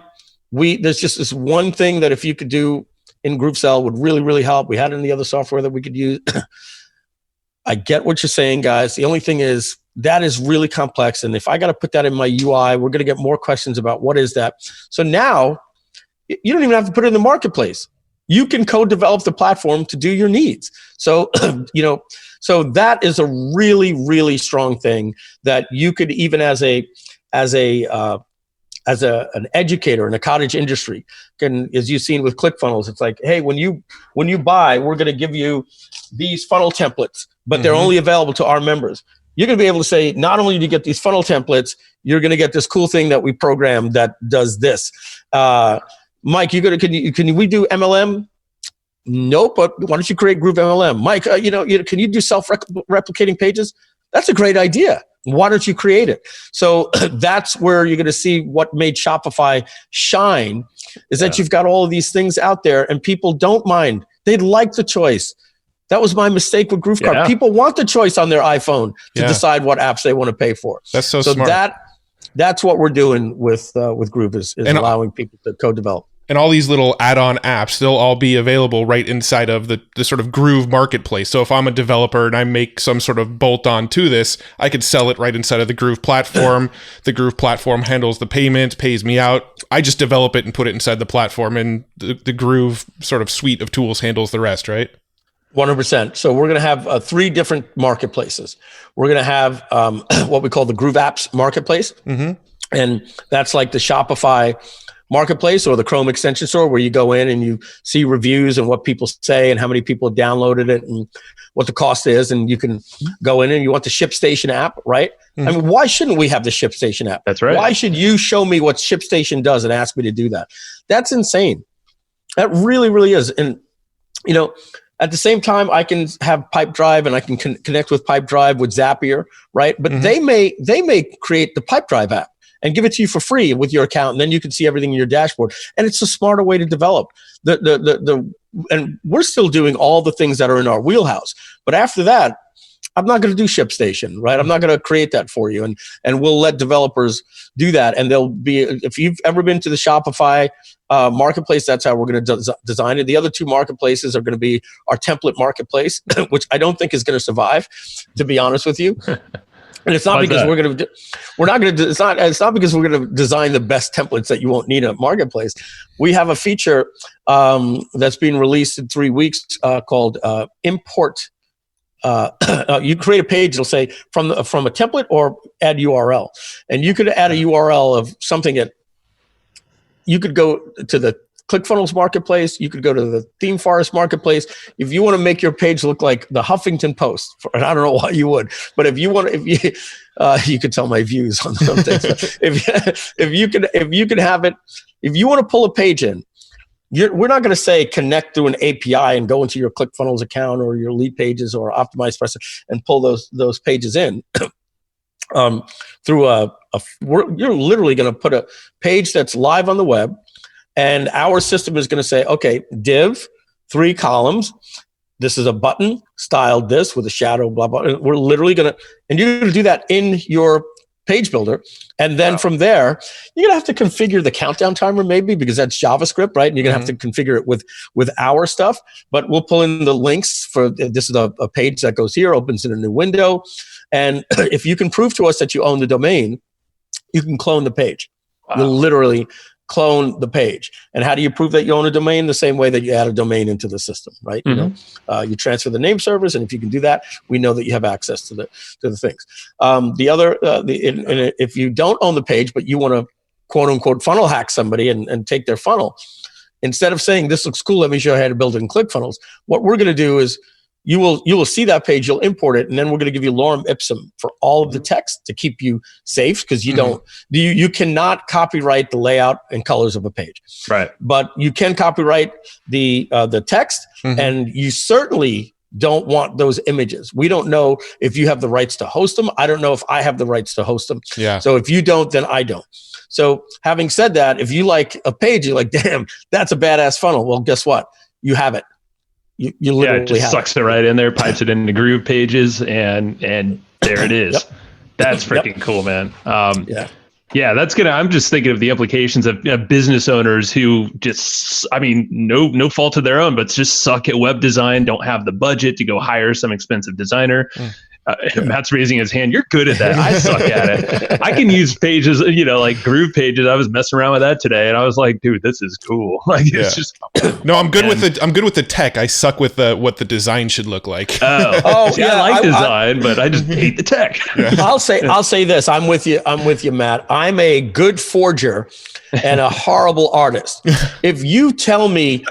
there's just this one thing that if you could do in GrooveSell would really, really help. We had it in the other software that we could use. I get what you're saying, guys. The only thing is that is really complex. And if I got to put that in my UI, we're going to get more questions about what is that. So now you don't even have to put it in the marketplace. You can co-develop the platform to do your needs. So, so that is a really, really strong thing that you could even as an educator in a cottage industry, as you've seen with ClickFunnels, it's like, hey, when you buy, we're going to give you these funnel templates, but they're only available to our members. You're going to be able to say, not only do you get these funnel templates, you're going to get this cool thing that we programmed that does this. Mike, can we do MLM? Nope, but why don't you create Groove MLM? Mike, can you do self-replicating pages? That's a great idea. Why don't you create it? So that's where you're going to see what made Shopify shine is that you've got all of these things out there and people don't mind. They like the choice. That was my mistake with GrooveCard. Yeah. People want the choice on their iPhone to decide what apps they want to pay for. That's so smart. That's what we're doing with Groove is allowing people to co-develop. And all these little add-on apps, they'll all be available right inside of the sort of Groove marketplace. So if I'm a developer and I make some sort of bolt-on to this, I could sell it right inside of the Groove platform. The Groove platform handles the payment, pays me out. I just develop it and put it inside the platform, and the Groove sort of suite of tools handles the rest, right? 100%. So we're going to have 3 different marketplaces. We're going to have what we call the Groove Apps marketplace. And that's like the Shopify marketplace or the Chrome extension store where you go in and you see reviews and what people say and how many people have downloaded it and what the cost is. And you can go in and you want the ShipStation app, right? I mean, why shouldn't we have the ShipStation app? That's right. Why should you show me what ShipStation does and ask me to do that? That's insane. That really, really is. And, at the same time, I can have Pipedrive and I can connect with Pipedrive with Zapier, right? But they may create the Pipedrive app and give it to you for free with your account, and then you can see everything in your dashboard. And it's a smarter way to develop. And we're still doing all the things that are in our wheelhouse. But after that, I'm not going to do ShipStation, right? I'm not going to create that for you. And we'll let developers do that. And they'll be, if you've ever been to the Shopify marketplace, that's how we're going to design it. The other 2 marketplaces are going to be our template marketplace, which I don't think is going to survive, to be honest with you. And it's not because it's not because we're going to design the best templates that you won't need in a marketplace. We have a feature that's being released in 3 weeks called import. You create a page, it'll say from a template or add URL. And you could add a URL of something that you could go to the ClickFunnels marketplace. You could go to the Theme Forest marketplace. If you want to make your page look like the Huffington Post, and I don't know why you would, but you could tell my views on some things. if you can have it, if you want to pull a page in, we're not going to say connect through an API and go into your ClickFunnels account or your lead pages or Optimize Press and pull those pages in. Through you're literally going to put a page that's live on the web. And our system is going to say, okay, div, 3 columns. This is a button styled this with a shadow, blah, blah. And we're literally going to, and you're going to do that in your page builder. And then from there, you're going to have to configure the countdown timer maybe because that's JavaScript, right? And you're going to have to configure it with our stuff. But we'll pull in the links for, this is a page that goes here, opens in a new window. And if you can prove to us that you own the domain, you can clone the page. Wow. You'll literally clone the page. And how do you prove that you own a domain? The same way that you add a domain into the system, right? You transfer the name servers, and if you can do that, we know that you have access to the things. If you don't own the page, but you want to quote unquote funnel hack somebody and take their funnel, instead of saying this looks cool, let me show you how to build it in ClickFunnels. What we're going to do is you will see that page, you'll import it, and then we're going to give you lorem ipsum for all of the text to keep you safe, because you cannot copyright the layout and colors of a page. Right. But you can copyright the text, and you certainly don't want those images. We don't know if you have the rights to host them. I don't know if I have the rights to host them. Yeah. So if you don't, then I don't. So having said that, if you like a page, you're like, damn, that's a badass funnel. Well, guess what? You have it. You literally it just sucks it right in there, pipes it into Groove Pages, and there it is. Yep. That's freaking cool, man. Yeah, I'm just thinking of the implications of business owners who just, no fault of their own, but just suck at web design, don't have the budget to go hire some expensive designer. Matt's raising his hand. You're good at that. I suck at it. I can use pages, like Groove Pages. I was messing around with that today, and I was like, dude, this is cool. It's just no. I'm good with the tech. I suck with what the design should look like. See, I like design, but I just hate the tech. Yeah. I'll say this. I'm with you, Matt. I'm a good forger and a horrible artist. If you tell me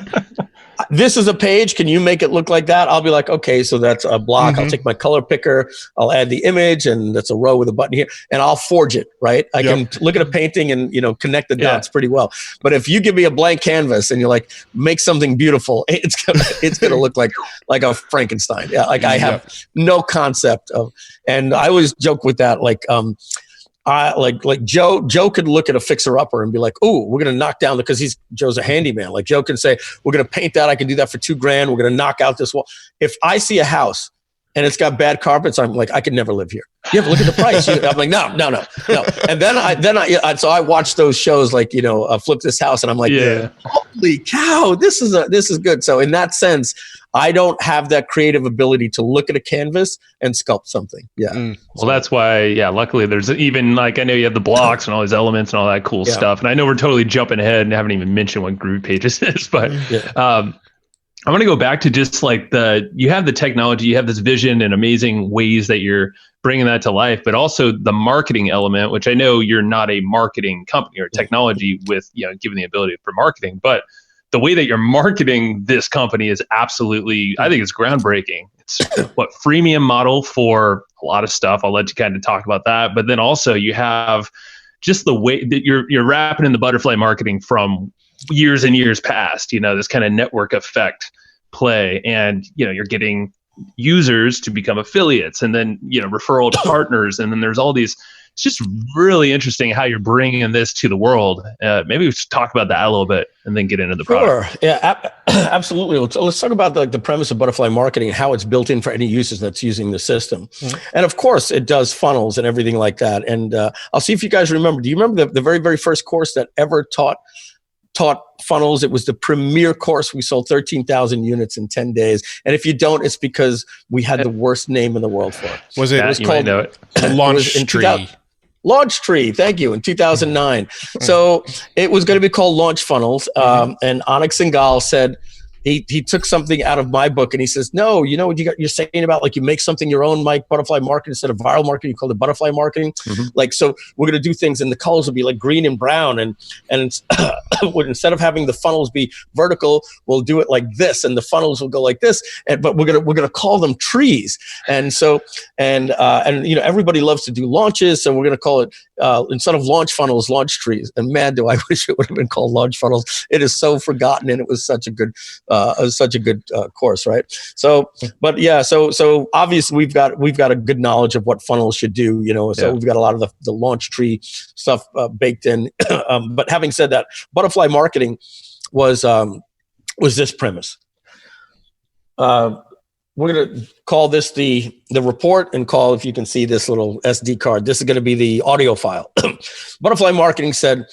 this is a page, can you make it look like that? I'll be like, okay, so that's a block. I'll take my color picker, I'll add the image, and that's a row with a button here, and I'll forge it, right? I can look at a painting and, connect the dots pretty well. But if you give me a blank canvas and you're like, make something beautiful, it's gonna look like a Frankenstein. Yeah, like I have no concept of, and I always joke with that, like Joe could look at a fixer upper and be like, "Ooh, we're gonna knock down," because Joe's a handyman. Like Joe can say, "We're gonna paint that. I can do that for $2,000. We're gonna knock out this wall." If I see a house and it's got bad carpets, I'm like, I could never live here. You have to look at the price. I'm like, no. And then so I watch those shows like, Flip This House, and I'm like, holy cow, this is good. So in that sense, I don't have that creative ability to look at a canvas and sculpt something. Yeah. Well, that's why, luckily there's even I know you have the blocks and all these elements and all that cool stuff. And I know we're totally jumping ahead and haven't even mentioned what Groove Pages is, but I want to go back to just you have the technology, you have this vision and amazing ways that you're bringing that to life, but also the marketing element, which I know you're not a marketing company or technology with, given the ability for marketing, but the way that you're marketing this company is absolutely, I think it's groundbreaking. It's freemium model for a lot of stuff. I'll let you kind of talk about that. But then also you have just the way that you're wrapping in the butterfly marketing from years and years past, this kind of network effect play, and you're getting users to become affiliates, and then referral to partners, and then there's all these. It's just really interesting how you're bringing this to the world. Maybe we should talk about that a little bit and then get into the product. Sure. Yeah, absolutely. Let's talk about the premise of butterfly marketing and how it's built in for any users that's using the system. And of course, it does funnels and everything like that. And I'll see if you guys remember. Do you remember the very, very first course that ever taught funnels? It was the premier course. We sold 13,000 units in 10 days. And if you don't, it's because we had the worst name in the world for it. Was it? It was called Launch Tree. Launch Tree, thank you, in 2009. So it was going to be called Launch Funnels. And Onyx Singal said, he took something out of my book and he says, no, you know what you're saying about you make something your own, Mike, butterfly marketing instead of viral marketing, you call it butterfly marketing. So we're going to do things and the colors will be like green and brown. And instead of having the funnels be vertical, we'll do it like this and the funnels will go like this. But we're going to call them trees. And so, everybody loves to do launches. So we're going to call it, instead of launch funnels, launch trees. And man, do I wish it would have been called launch funnels. It is so forgotten and it was such a good course, right? So obviously we've got a good knowledge of what funnels should do, we've got a lot of the launch tree stuff baked in. But having said that, butterfly marketing was this premise. We're going to call this the report and call, if you can see this little SD card, this is going to be the audio file. Butterfly marketing said,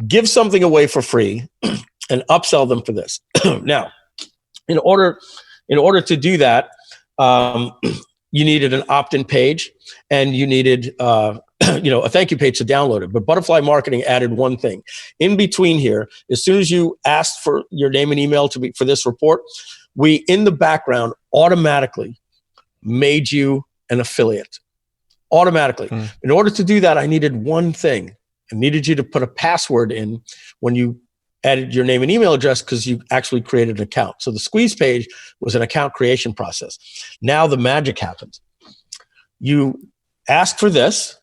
give something away for free and upsell them for this. Now, in order to do that, you needed an opt-in page and you needed a thank you page to download it. But Butterfly Marketing added one thing. In between here, as soon as you asked for your name and email for this report, we, in the background, automatically made you an affiliate. Automatically. In order to do that, I needed one thing. I needed you to put a password in when you added your name and email address because you actually created an account. So the squeeze page was an account creation process. Now the magic happens. You ask for this,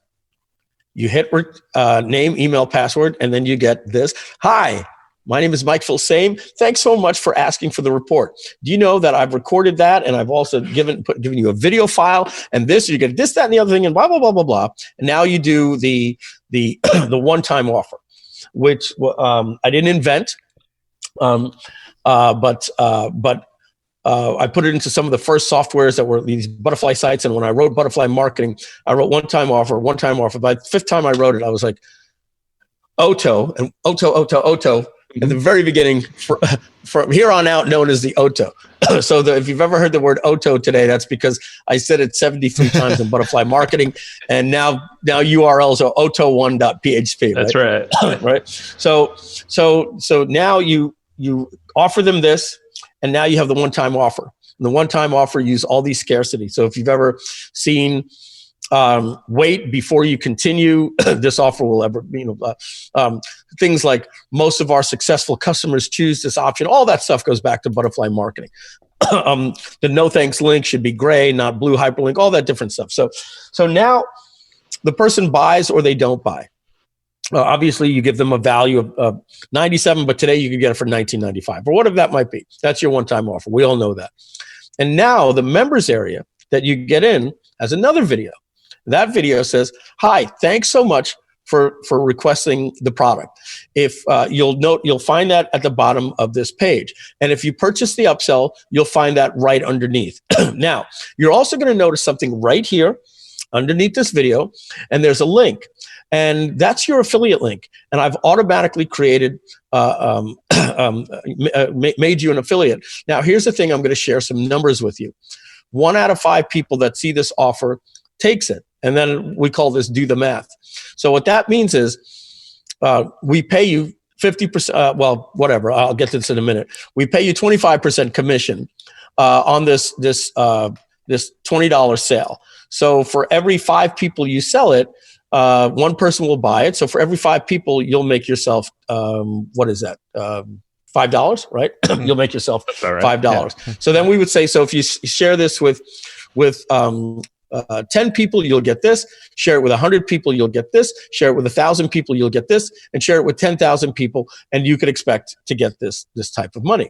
you hit name, email, password, and then you get this. Hi, my name is Mike Filsaime. Thanks so much for asking for the report. Do you know that I've recorded that, and I've also given you a video file, and this, you get this, that, and the other thing, and blah, blah, blah, blah, blah. And now you do the the one-time offer, which I didn't invent, but I put it into some of the first softwares that were these butterfly sites. And when I wrote butterfly marketing, I wrote one-time offer. By the fifth time I wrote it, I was like, Oto, and Oto. At the very beginning, from here on out, known as the Oto. So if you've ever heard the word Oto today, that's because I said it 73 times in butterfly marketing, and now URLs are oto1.php. That's right. Right. So now you offer them this, and now you have the one-time offer. And the one-time offer use all these scarcity. So if you've ever seen wait before you continue, this offer will ever, things like most of our successful customers choose this option. All that stuff goes back to butterfly marketing. The no thanks link should be gray, not blue hyperlink, all that different stuff. So now the person buys or they don't buy. Obviously, you give them a value of 97, but today you could get it for $19.95 or whatever that might be. That's your one-time offer. We all know that. And now the members area that you get in has another video. That video says, hi, thanks so much for requesting the product. If you'll find that at the bottom of this page. And if you purchase the upsell, you'll find that right underneath. Now, you're also going to notice something right here underneath this video, and there's a link. And that's your affiliate link. And I've automatically created, made you an affiliate. Now, here's the thing. I'm going to share some numbers with you. 1 out of 5 people that see this offer takes it. And then we call this do the math. So what that means is we pay you 50%, well, whatever, I'll get to this in a minute. We pay you 25% commission on this $20 sale. So for every 5 people you sell it, 1 person will buy it. So for every 5 people, you'll make yourself, what is that? $5, right? You'll make yourself $5. Yeah. So then we would say, so if you share this with 10 people, you'll get this. Share it with 100 people, you'll get this. Share it with 1,000 people, you'll get this. And share it with 10,000 people, and you could expect to get this type of money.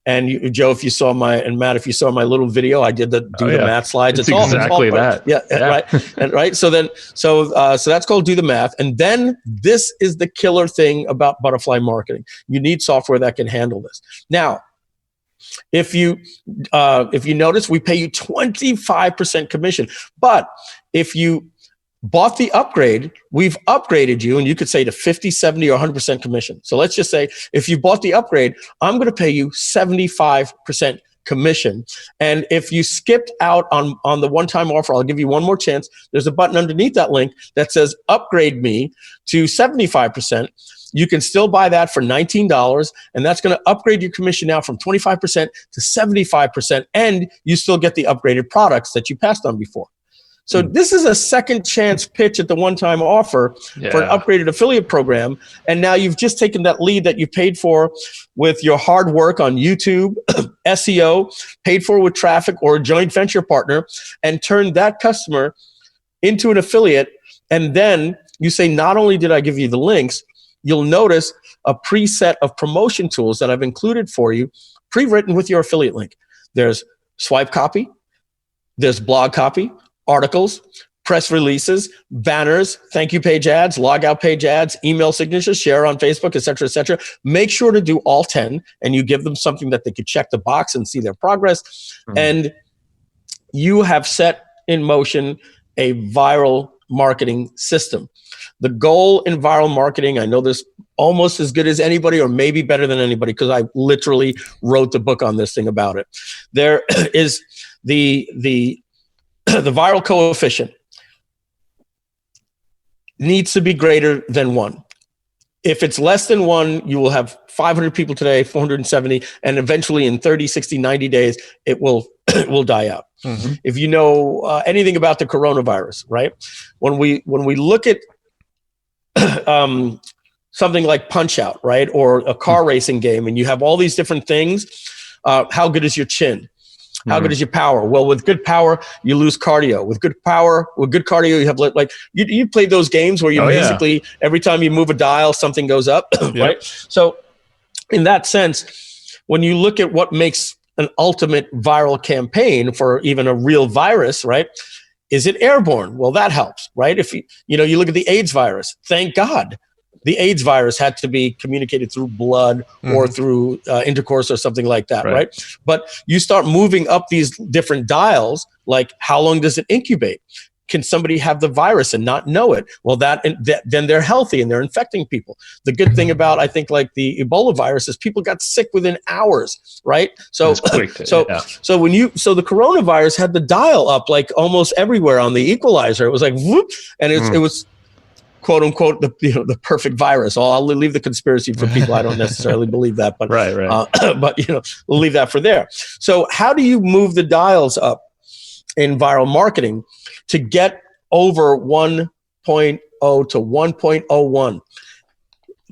And Joe, if you saw Matt, if you saw my little video, I did the math slides. It's exactly that. Yeah, right. And right. So that's called do the math. And then this is the killer thing about butterfly marketing. You need software that can handle this. Now, if you notice, we pay you 25% commission. But if you bought the upgrade, we've upgraded you, and you could say to 50, 70, or 100% commission. So let's just say if you bought the upgrade, I'm going to pay you 75% commission. And if you skipped out on the one-time offer, I'll give you one more chance. There's a button underneath that link that says upgrade me to 75%. You can still buy that for $19, and that's going to upgrade your commission now from 25% to 75%, and you still get the upgraded products that you passed on before. So this is a second chance pitch at the one-time offer for an upgraded affiliate program, and now you've just taken that lead that you paid for with your hard work on YouTube, SEO, paid for with traffic or a joint venture partner, and turned that customer into an affiliate. And then you say, not only did I give you the links, you'll notice a preset of promotion tools that I've included for you, pre-written with your affiliate link. There's swipe copy, there's blog copy, articles, press releases, banners, thank you page ads, logout page ads, email signatures, share on Facebook, et cetera, et cetera. Make sure to do all 10, and you give them something that they could check the box and see their progress. And you have set in motion a viral marketing system. The goal in viral marketing, I know this almost as good as anybody, or maybe better than anybody, because I literally wrote the book on this thing about it. There is the viral coefficient needs to be greater than 1. If it's less than 1, you will have 500 people today, 470, and eventually in 30, 60, 90 days, it will die out. If you know anything about the coronavirus, right? When we look at something like Punch-Out, right? Or a car racing game, and you have all these different things. How good is your chin? How good is your power? Well, with good power, you lose cardio. With good cardio, you have like you play those games where you basically every time you move a dial, something goes up, right? So in that sense, when you look at what makes an ultimate viral campaign for even a real virus, right? Is it airborne? Well, that helps, right? If you look at the AIDS virus, thank God. The AIDS virus had to be communicated through blood or through intercourse or something like that, right? But you start moving up these different dials, like how long does it incubate? Can somebody have the virus and not know it? Well, then they're healthy and they're infecting people. The good thing about, I think, like the Ebola virus is people got sick within hours, right? So the coronavirus had the dial up like almost everywhere on the equalizer. It was like whoop, and it was quote unquote the perfect virus. I'll leave the conspiracy for people. I don't necessarily believe that, but but we'll leave that for there. So how do you move the dials up in viral marketing to get over 1.0 to 1.01?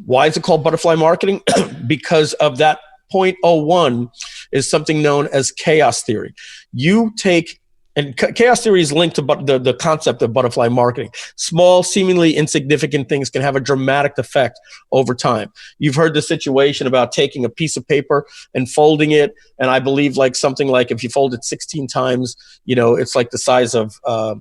Why is it called butterfly marketing? Because of that 0.01 is something known as chaos theory. You take And chaos theory is linked to the concept of butterfly marketing. Small, seemingly insignificant things can have a dramatic effect over time. You've heard the situation about taking a piece of paper and folding it. And I believe like something like if you fold it 16 times, it's like the size of, a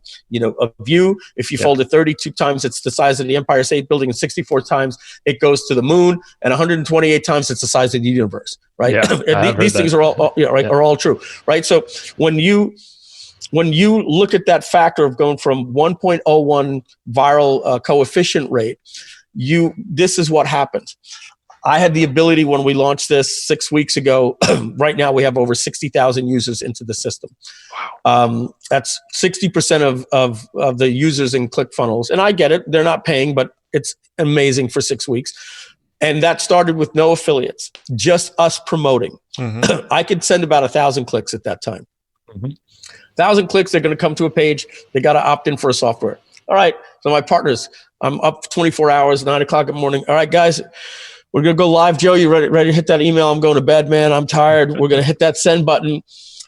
view. If you fold it 32 times, it's the size of the Empire State Building. And 64 times, it goes to the moon. And 128 times, it's the size of the universe, right? Yeah, these things are all true, right? So when you look at that factor of going from 1.01 viral coefficient rate, this is what happens. I had the ability when we launched this 6 weeks ago. Right now, we have over 60,000 users into the system. Wow. That's 60% of the users in ClickFunnels. And I get it. They're not paying, but it's amazing for 6 weeks. And that started with no affiliates, just us promoting. Mm-hmm. I could send about 1,000 clicks at that time. Mm-hmm. 1,000 clicks, they're going to come to a page. They got to opt in for a software. All right. So my partners, I'm up 24 hours, 9 o'clock in the morning. All right, guys, we're going to go live. Joe, you ready to hit that email? I'm going to bed, man. I'm tired. We're going to hit that send button.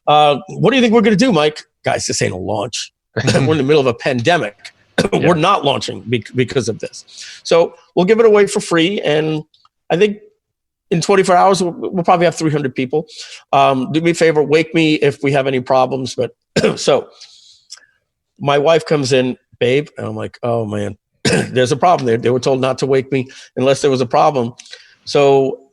What do you think we're going to do, Mike? Guys, this ain't a launch. We're in the middle of a pandemic. We're not launching because of this. So we'll give it away for free. And I think in 24 hours, we'll probably have 300 people. Do me a favor, wake me if we have any problems. But so my wife comes in, babe, and I'm like, oh man, there's a problem there. They were told not to wake me unless there was a problem. So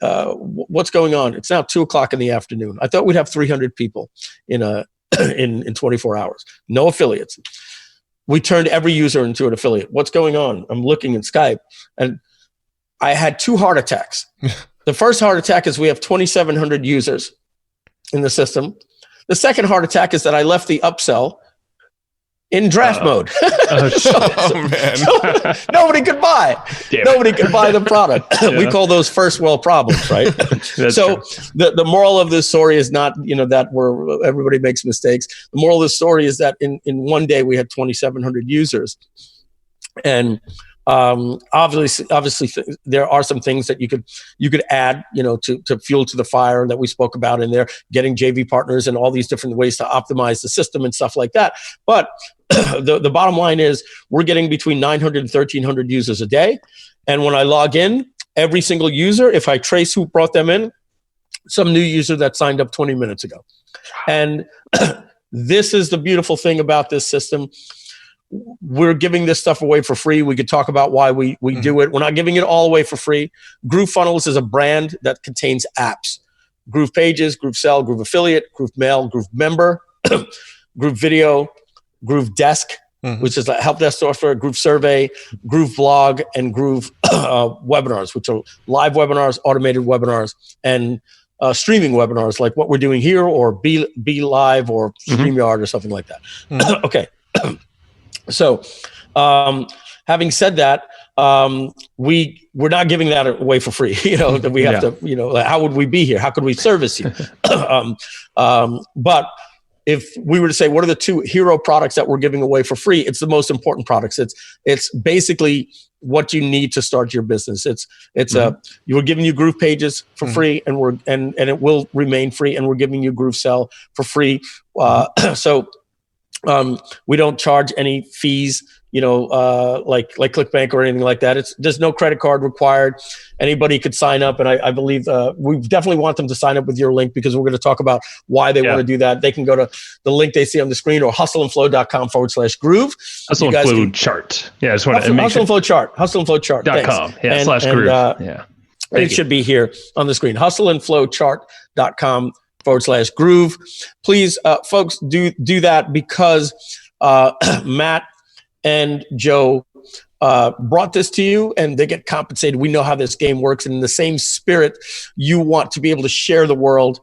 what's going on? It's now 2:00 in the afternoon. I thought we'd have 300 people in 24 hours. No affiliates. We turned every user into an affiliate. What's going on? I'm looking in Skype, and I had 2 heart attacks. The first heart attack is we have 2,700 users in the system. The second heart attack is that I left the upsell in draft mode. Nobody could buy. Nobody could buy the product. Yeah. We call those first world problems, right? So the moral of this story is not, that where everybody makes mistakes. The moral of the story is that in one day we had 2,700 users. And obviously there are some things that you could add, to fuel to the fire that we spoke about in there, getting JV partners and all these different ways to optimize the system and stuff like that. But the bottom line is we're getting between 900 and 1,300 users a day. And when I log in, every single user, if I trace who brought them in, some new user that signed up 20 minutes ago. And this is the beautiful thing about this system. We're giving this stuff away for free. We could talk about why we do it. We're not giving it all away for free. Groove Funnels is a brand that contains apps. Groove Pages, Groove Sell, Groove Affiliate, Groove Mail, Groove Member, Groove Video, Groove Desk, which is a help desk software, Groove Survey, Groove Blog, and Groove Webinars, which are live webinars, automated webinars, and streaming webinars like what we're doing here, or Be Live or StreamYard or something like that. Okay. So, having said that, we're not giving that away for free. That we have to. How would we be here? How could we service you? But if we were to say, what are the 2 hero products that we're giving away for free? It's the most important products. It's basically what you need to start your business. We're giving you Groove Pages for free, and it will remain free. And we're giving you Groove Sell for free. So we don't charge any fees, like ClickBank or anything like that. There's no credit card required. Anybody could sign up. And I believe we definitely want them to sign up with your link, because we're going to talk about why they want to do that. They can go to the link they see on the screen, or hustleandflow.com/groove. Hustle and Flow chart. Yeah, I just want to make Hustle and Flow chart. Hustleandflowchart.com. Yeah, /groove. Yeah. It should be here on the screen. Hustleandflowchart.com/groove. Please, folks, do that, because Matt and Joe brought this to you, and they get compensated. We know how this game works, and in the same spirit, you want to be able to share the word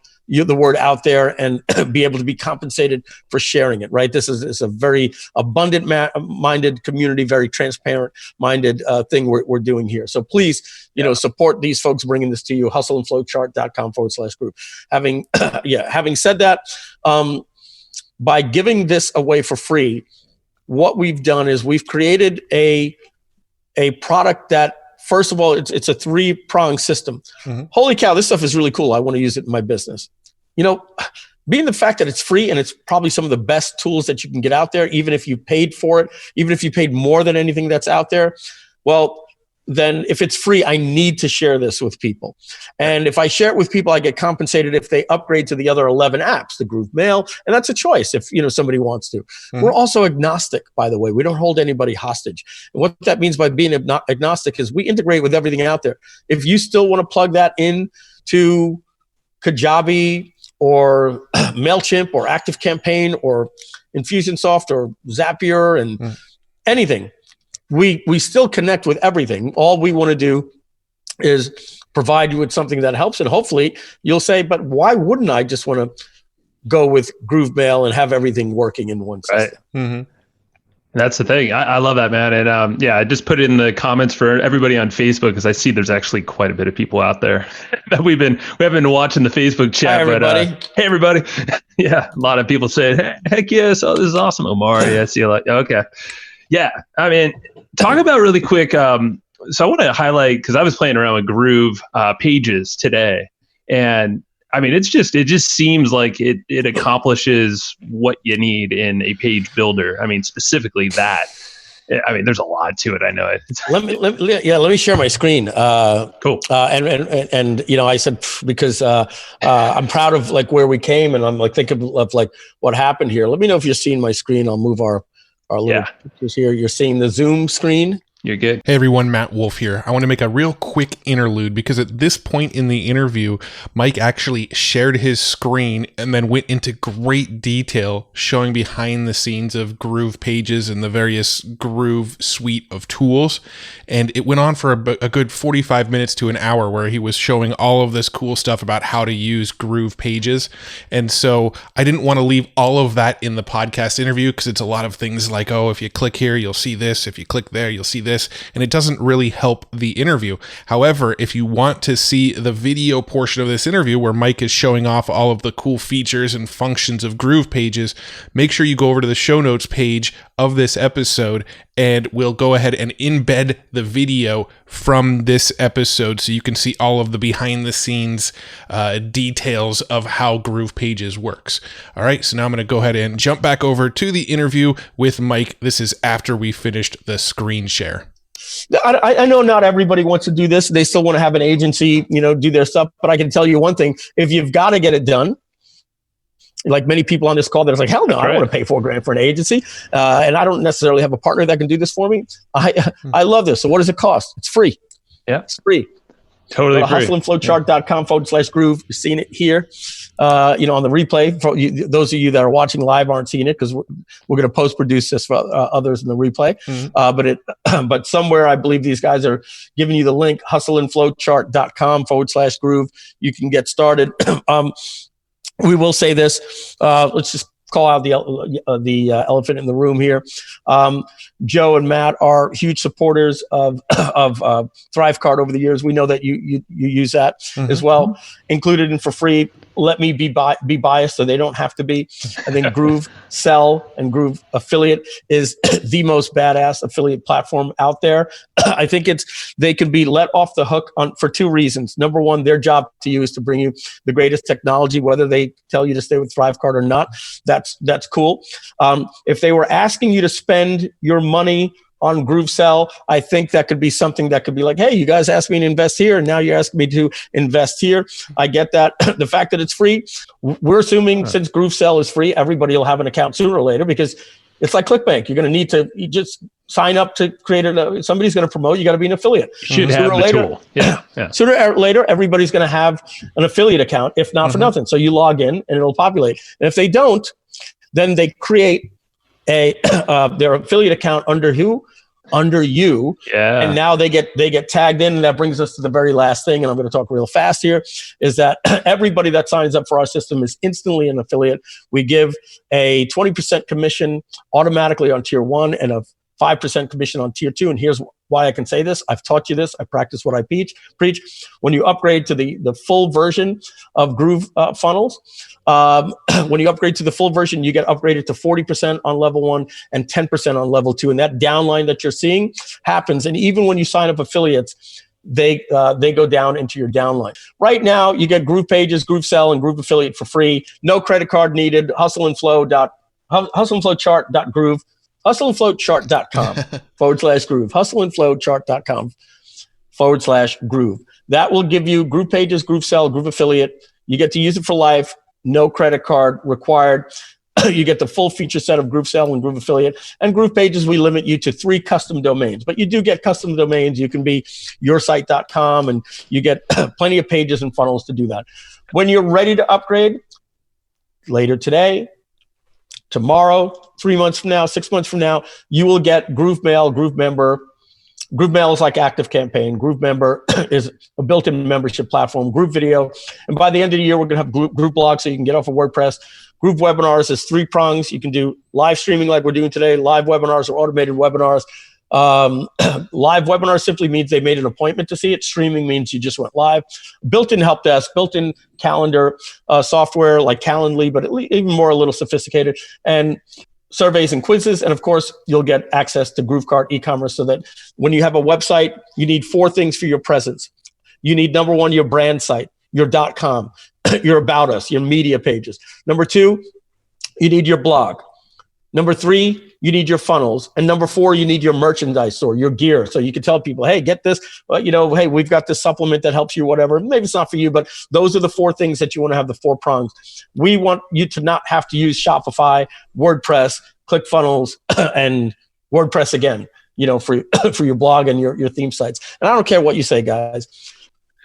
out there, and be able to be compensated for sharing it. Right? This is a very abundant-minded community, very transparent-minded thing we're doing here. So please, support these folks bringing this to you. Hustleandflowchart.com/group. Having said that, by giving this away for free, what we've done is we've created a product that, first of all, it's a 3-prong system. Holy cow, this stuff is really cool. I want to use it in my business. Being the fact that it's free, and it's probably some of the best tools that you can get out there, even if you paid for it, even if you paid more than anything that's out there, well, then if it's free, I need to share this with people. And if I share it with people, I get compensated if they upgrade to the other 11 apps, the Groove Mail, and that's a choice if somebody wants to. We're also agnostic, by the way. We don't hold anybody hostage. And what that means by being agnostic is we integrate with everything out there. If you still want to plug that in to Kajabi or MailChimp or ActiveCampaign or Infusionsoft or Zapier and anything, we still connect with everything. All we want to do is provide you with something that helps. And hopefully you'll say, but why wouldn't I just want to go with Groove Mail and have everything working in one system? Right. That's the thing. I love that, man. And I just put it in the comments for everybody on Facebook, because I see there's actually quite a bit of people out there that we have been watching the Facebook chat. Hi, everybody. Hey, everybody. Yeah, a lot of people say, heck yes, this is awesome, Omar. Yeah, see you like, okay. Yeah, I mean, talk about really quick. So I want to highlight, because I was playing around with Groove Pages today, and I mean, it just seems like it accomplishes what you need in a page builder. I mean, specifically that. I mean, there's a lot to it. I know it. Let me share my screen. Cool. And I said, because I'm proud of like where we came, and I'm like thinking of like what happened here. Let me know if you're seeing my screen. I'll move our little pictures here. You're seeing the Zoom screen. You're good. Hey everyone, Matt Wolf here. I want to make a real quick interlude, because at this point in the interview, Mike actually shared his screen and then went into great detail showing behind the scenes of Groove Pages and the various Groove suite of tools. And it went on for a good 45 minutes to an hour, where he was showing all of this cool stuff about how to use Groove Pages. And so I didn't want to leave all of that in the podcast interview, because it's a lot of things like, oh, if you click here, you'll see this. If you click there, you'll see this. And it doesn't really help the interview. However, if you want to see the video portion of this interview where Mike is showing off all of the cool features and functions of Groove Pages, make sure you go over to the show notes page of this episode, and we'll go ahead and embed the video from this episode so you can see all of the behind the scenes details of how Groove Pages works. All right, so now I'm going to go ahead and jump back over to the interview with Mike. This is after we finished the screen share. I know not everybody wants to do this. They still want to have an agency, do their stuff. But I can tell you one thing: if you've got to get it done, like many people on this call, that's like, hell no, I don't want to pay $4,000 for an agency, and I don't necessarily have a partner that can do this for me. I love this. So what does it cost? It's free. Yeah, it's free. Totally free. Hustleandflowchart.com/groove. You're seeing it here. On the replay. For those of you that are watching live aren't seeing it, because we're going to post produce this for others in the replay. But somewhere I believe these guys are giving you the link, hustleandflowchart.com/groove. You can get started. We will say this. Let's just call out the elephant in the room here. Joe and Matt are huge supporters of ThriveCart over the years. We know that you use that as well. Included in for free. Let me be biased, so they don't have to be. I think Groove Sell and Groove Affiliate is the most badass affiliate platform out there. I think they can be let off the hook for two reasons. Number one, their job to you is to bring you the greatest technology, whether they tell you to stay with ThriveCart or not. That's cool. If they were asking you to spend your money on Groove Sell, I think that could be something that could be like, hey, you guys asked me to invest here, and now you're asking me to invest here. I get that. The fact that it's free, we're assuming since Groove Sell is free, everybody will have an account sooner or later, because it's like ClickBank. You're going to need to just sign up to create somebody's going to promote. You got to be an affiliate. Should have the tool. Yeah. Sooner or later, everybody's going to have an affiliate account, if not for nothing. So you log in and it'll populate. And if they don't, then they create their affiliate account under you. And now they get tagged in, and that brings us to the very last thing, and I'm going to talk real fast here, is that everybody that signs up for our system is instantly an affiliate. We give a 20% commission automatically on tier 1 and a 5% commission on tier 2. And here's why I can say this. I've taught you this. I practice what I preach. When you upgrade to the full version of Groove Funnels, when you upgrade to the full version, you get upgraded to 40% on level 1 and 10% on level 2. And that downline that you're seeing happens. And even when you sign up affiliates, they go down into your downline. Right now, you get Groove Pages, Groove Sell, and Groove Affiliate for free. No credit card needed. hustleandflowchart.groove. hustleandflowchart.com /groove. hustleandflowchart.com /groove. That will give you Groove Pages, Groove Sell, Groove Affiliate. You get to use it for life. No credit card required. You get the full feature set of Groove Sell and Groove Affiliate. And Groove Pages, we limit you to 3 custom domains. But you do get custom domains. You can be yoursite.com, and you get plenty of pages and funnels to do that. When you're ready to upgrade, later today, tomorrow, 3 months from now, 6 months from now, you will get Groove Mail, Groove Member. Groove Mail is like ActiveCampaign. Groove Member is a built-in membership platform. Groove Video. And by the end of the year, we're going to have Groove Blog, so you can get off of WordPress. Groove Webinars is 3 prongs. You can do live streaming like we're doing today, live webinars or automated webinars. Live webinar simply means they made an appointment to see it. Streaming means you just went live. Built-in help desk, built-in calendar software like Calendly, but even more a little sophisticated. And surveys and quizzes. And of course, you'll get access to GrooveCart e-commerce, so that when you have a website, you need 4 things for your presence. You need, number 1, your brand site, your .com, your About Us, your media pages. Number 2, you need your blog. Number 3, you need your funnels. And number 4, you need your merchandise store, your gear. So you can tell people, hey, get this, hey, we've got this supplement that helps you, whatever. Maybe it's not for you, but those are the 4 things that you want to have, the 4 prongs. We want you to not have to use Shopify, WordPress, ClickFunnels, and WordPress again, for your blog and your theme sites. And I don't care what you say, guys.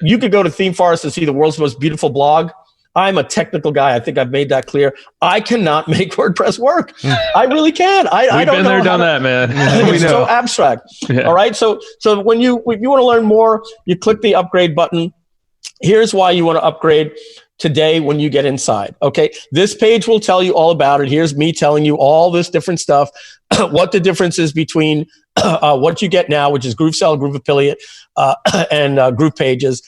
You could go to Theme Forest and see the world's most beautiful blog. I'm a technical guy. I think I've made that clear. I cannot make WordPress work. I really can. I don't know. We've been there, done that, man. It's so abstract. Yeah. All right. So if you want to learn more, you click the upgrade button. Here's why you want to upgrade today when you get inside. Okay. This page will tell you all about it. Here's me telling you all this different stuff, what the difference is between what you get now, which is Groove Sell, Groove Affiliate, and Groove Pages.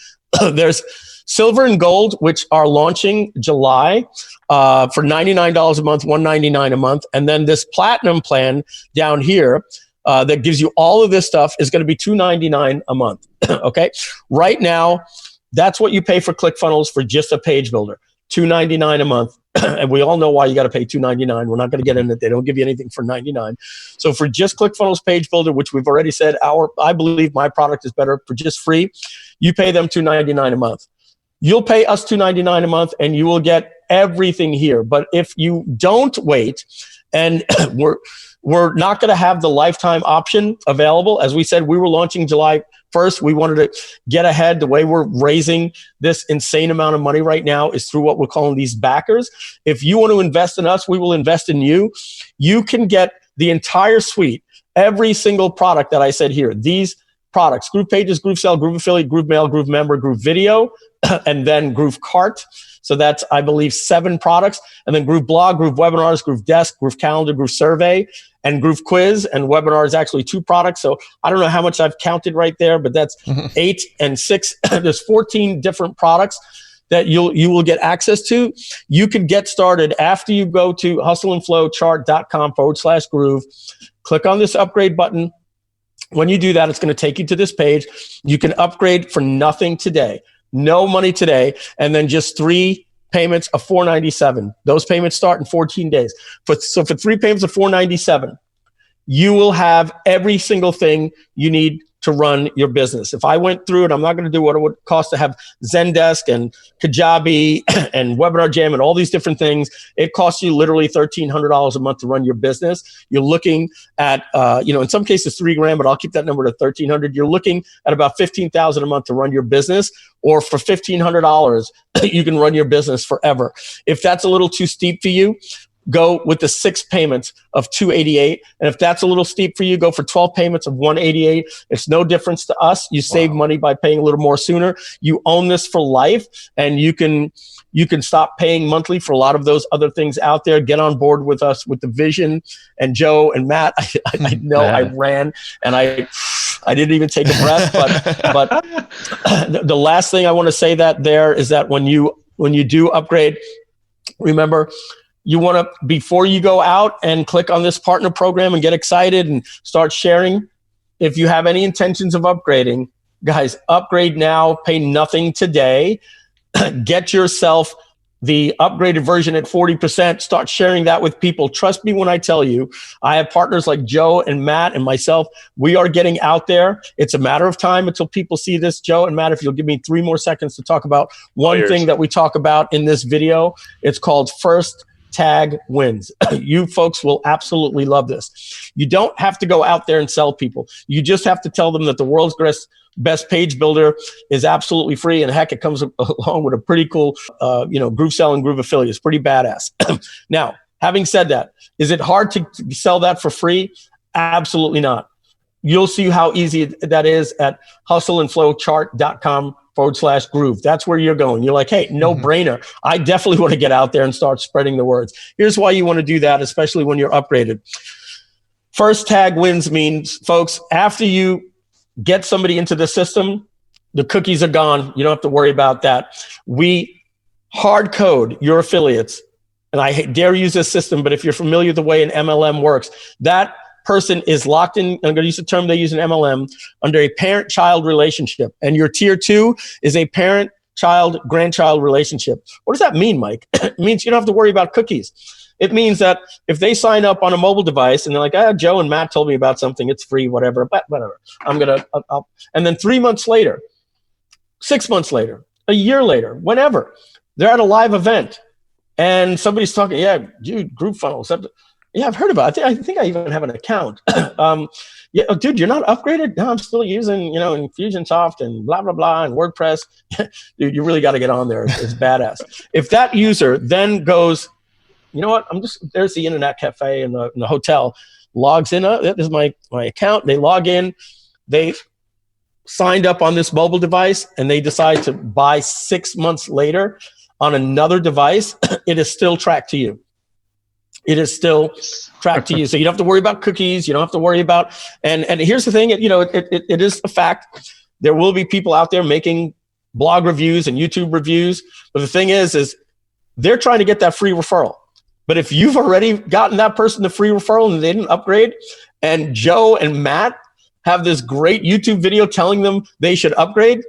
There's Silver and Gold, which are launching July for $99 a month, $199 a month. And then this Platinum plan down here that gives you all of this stuff is going to be $299 a month. Okay. Right now, that's what you pay for ClickFunnels for just a page builder, $299 a month. And we all know why you got to pay $299. We're not going to get into it. They don't give you anything for $99. So for just ClickFunnels page builder, which we've already said, I believe my product is better for just free, you pay them $299 a month. You'll pay us $299 a month, and you will get everything here. But if you don't wait, and we're not going to have the lifetime option available. As we said, we were launching July 1st. We wanted to get ahead. The way we're raising this insane amount of money right now is through what we're calling these backers. If you want to invest in us, we will invest in you. You can get the entire suite, every single product that I said here. These products: Groove Pages, Groove Sell, Groove Affiliate, Groove Mail, Groove Member, Groove Video, and then Groove Cart. So that's, I believe, 7 products. And then Groove Blog, Groove Webinars, Groove Desk, Groove Calendar, Groove Survey, and Groove Quiz. And Webinar is actually 2 products. So I don't know how much I've counted right there, but that's 8 and 6. There's 14 different products that you will get access to. You can get started after you go to hustleandflowchart.com/groove. Click on this upgrade button. When you do that, it's going to take you to this page. You can upgrade for nothing today, no money today, and then just 3 payments of $497. Those payments start in 14 days. So for 3 payments of $497, you will have every single thing you need to run your business. If I went through it, I'm not going to do what it would cost to have Zendesk and Kajabi and Webinar Jam and all these different things. It costs you literally $1,300 a month to run your business. You're looking at, in some cases $3,000, but I'll keep that number to $1,300. You're looking at about $15,000 a month to run your business, or for $1,500, you can run your business forever. If that's a little too steep for you, go with the 6 payments of $288. And if that's a little steep for you, go for 12 payments of $188. It's no difference to us. You save money by paying a little more sooner. You own this for life, and you can stop paying monthly for a lot of those other things out there. Get on board with us with the vision. And Joe and Matt, I know I ran and I didn't even take a breath, but the last thing I want to say is that when you do upgrade, remember, you want to, before you go out and click on this partner program and get excited and start sharing, if you have any intentions of upgrading, guys, upgrade now, pay nothing today. Get yourself the upgraded version at 40%. Start sharing that with people. Trust me when I tell you, I have partners like Joe and Matt and myself. We are getting out there. It's a matter of time until people see this. Joe and Matt, if you'll give me 3 more seconds to talk about one thing that we talk about in this video, it's called First Tag Wins. You folks will absolutely love this. You don't have to go out there and sell people. You just have to tell them that the world's best page builder is absolutely free. And heck, it comes along with a pretty cool, Groove Sell and Groove Affiliate. It's pretty badass. Now, having said that, is it hard to sell that for free? Absolutely not. You'll see how easy that is at hustleandflowchart.com/groove. That's where you're going. You're like, hey, no brainer. I definitely want to get out there and start spreading the words. Here's why you want to do that, especially when you're upgraded. First tag wins means, folks, after you get somebody into the system, the cookies are gone. You don't have to worry about that. We hard code your affiliates. And I dare use this system, but if you're familiar with the way an MLM works, that person is locked in, I'm going to use the term they use in MLM, under a parent-child relationship. And your tier 2 is a parent-child-grandchild relationship. What does that mean, Mike? It means you don't have to worry about cookies. It means that if they sign up on a mobile device and they're like, Joe and Matt told me about something, it's free, whatever, but whatever. And then 3 months later, 6 months later, a year later, whenever, they're at a live event and somebody's talking, dude, GrooveFunnels. Yeah, I've heard about it. I think I even have an account. Dude, you're not upgraded? No, I'm still using, Infusionsoft and blah, blah, blah, and WordPress. Dude, you really got to get on there. It's badass. If that user then goes, you know what, there's the internet cafe in the hotel, logs in, this is my account. They log in, they signed up on this mobile device, and they decide to buy 6 months later on another device, it is still tracked to you. It is still tracked to you. So you don't have to worry about cookies. You don't have to worry about, and here's the thing, it is a fact. There will be people out there making blog reviews and YouTube reviews. But the thing is they're trying to get that free referral. But if you've already gotten that person the free referral and they didn't upgrade, and Joe and Matt have this great YouTube video telling them they should upgrade,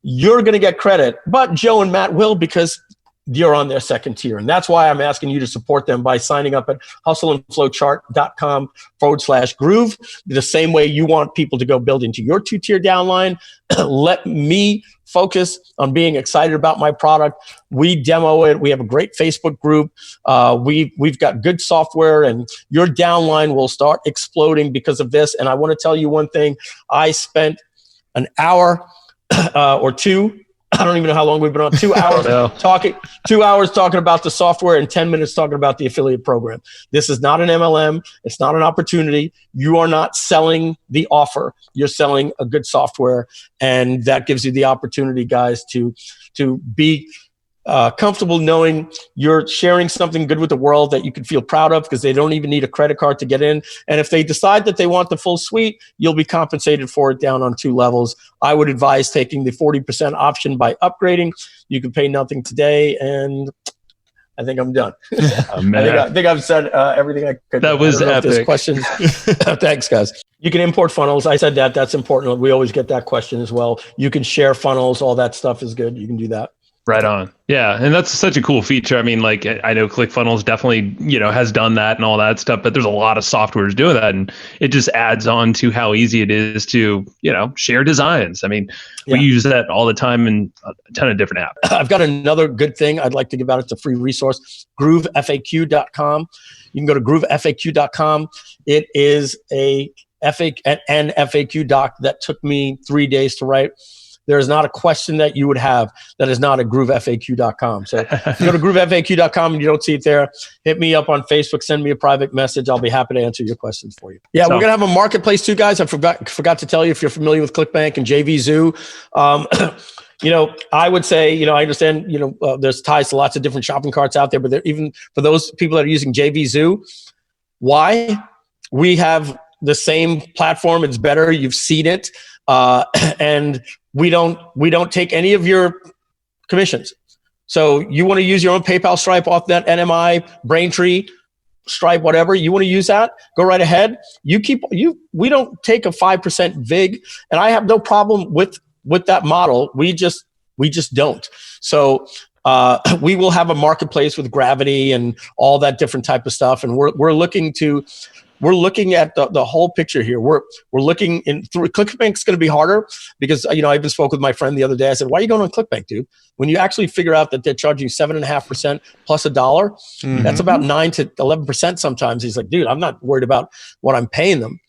you're going to get credit. But Joe and Matt will, because you're on their second tier. And that's why I'm asking you to support them by signing up at hustleandflowchart.com/groove. The same way you want people to go build into your 2-tier downline. Let me focus on being excited about my product. We demo it. We have a great Facebook group. We've got good software, and your downline will start exploding because of this. And I want to tell you one thing. I spent an hour or two I don't even know how long we've been on. 2 hours talking. 2 hours talking about the software and 10 minutes talking about the affiliate program. This is not an MLM. It's not an opportunity. You are not selling the offer. You're selling a good software, and that gives you the opportunity, guys, to be comfortable knowing you're sharing something good with the world that you can feel proud of, because they don't even need a credit card to get in. And if they decide that they want the full suite, you'll be compensated for it down on 2 levels. I would advise taking the 40% option by upgrading. You can pay nothing today, and I think I'm done. I think I've said everything I could. That was epic. There's questions. Thanks, guys. You can import funnels. I said that. That's important. We always get that question as well. You can share funnels. All that stuff is good. You can do that. Right on. Yeah. And that's such a cool feature. I mean, like, I know ClickFunnels definitely, has done that and all that stuff, but there's a lot of softwares doing that. And it just adds on to how easy it is to, share designs. I mean, we use that all the time in a ton of different apps. I've got another good thing I'd like to give out. It's a free resource, groovefaq.com. You can go to groovefaq.com. It is an FAQ doc that took me 3 days to write. There is not a question that you would have that is not at groovefaq.com. So if you go to groovefaq.com and you don't see it there, hit me up on Facebook, send me a private message. I'll be happy to answer your questions for you. Yeah, we're going to have a marketplace too, guys. I forgot to tell you, if you're familiar with ClickBank and JVZoo, I would say, I understand, there's ties to lots of different shopping carts out there, but even for those people that are using JVZoo, why? We have the same platform. It's better. You've seen it. And we don't take any of your commissions. So you want to use your own PayPal, Stripe, off that NMI, Braintree, Stripe, whatever you want to use that, go right ahead. We don't take a 5% VIG, and I have no problem with that model. We just don't. So we will have a marketplace with Gravity and all that different type of stuff, and we're looking at the whole picture here. We're looking through ClickBank's going to be harder because, I even spoke with my friend the other day. I said, why are you going on ClickBank, dude? When you actually figure out that they're charging 7.5% plus $1, that's about 9 to 11% sometimes. He's like, dude, I'm not worried about what I'm paying them.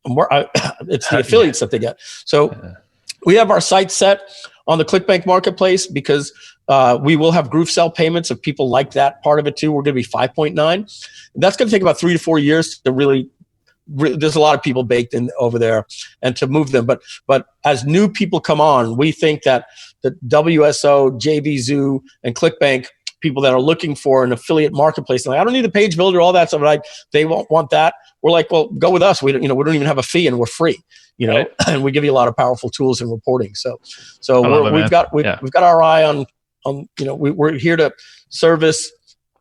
It's the affiliates that they get. So we have our site set on the ClickBank marketplace because we will have Groove Sell payments if people like that part of it too. We're going to be 5.9. That's going to take about 3 to 4 years to really there's a lot of people baked in over there and to move them. But as new people come on, we think that the WSO, JVZoo, and ClickBank people that are looking for an affiliate marketplace, like, I don't need a page builder, all that stuff. They won't want that. We're like, well, go with us. We don't even have a fee and we're free. Right. And we give you a lot of powerful tools in reporting. So we've got our eye on we're here to service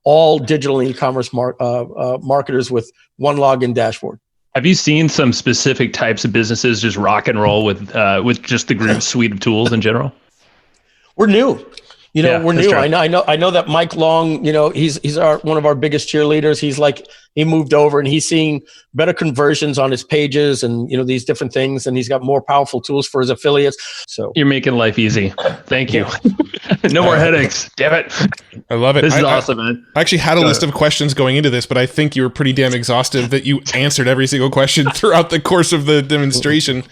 all digital e-commerce marketers with one login dashboard. Have you seen some specific types of businesses just rock and roll with just the Groove suite of tools in general? We're new. We're new. I know that Mike Long, he's one of our biggest cheerleaders. He moved over and he's seeing better conversions on his pages and, these different things. And he's got more powerful tools for his affiliates. So you're making life easy. Thank you. No more headaches. Damn it. I love it. This is awesome, man. I actually had a list of questions going into this, but I think you were pretty damn exhaustive that you answered every single question throughout the course of the demonstration.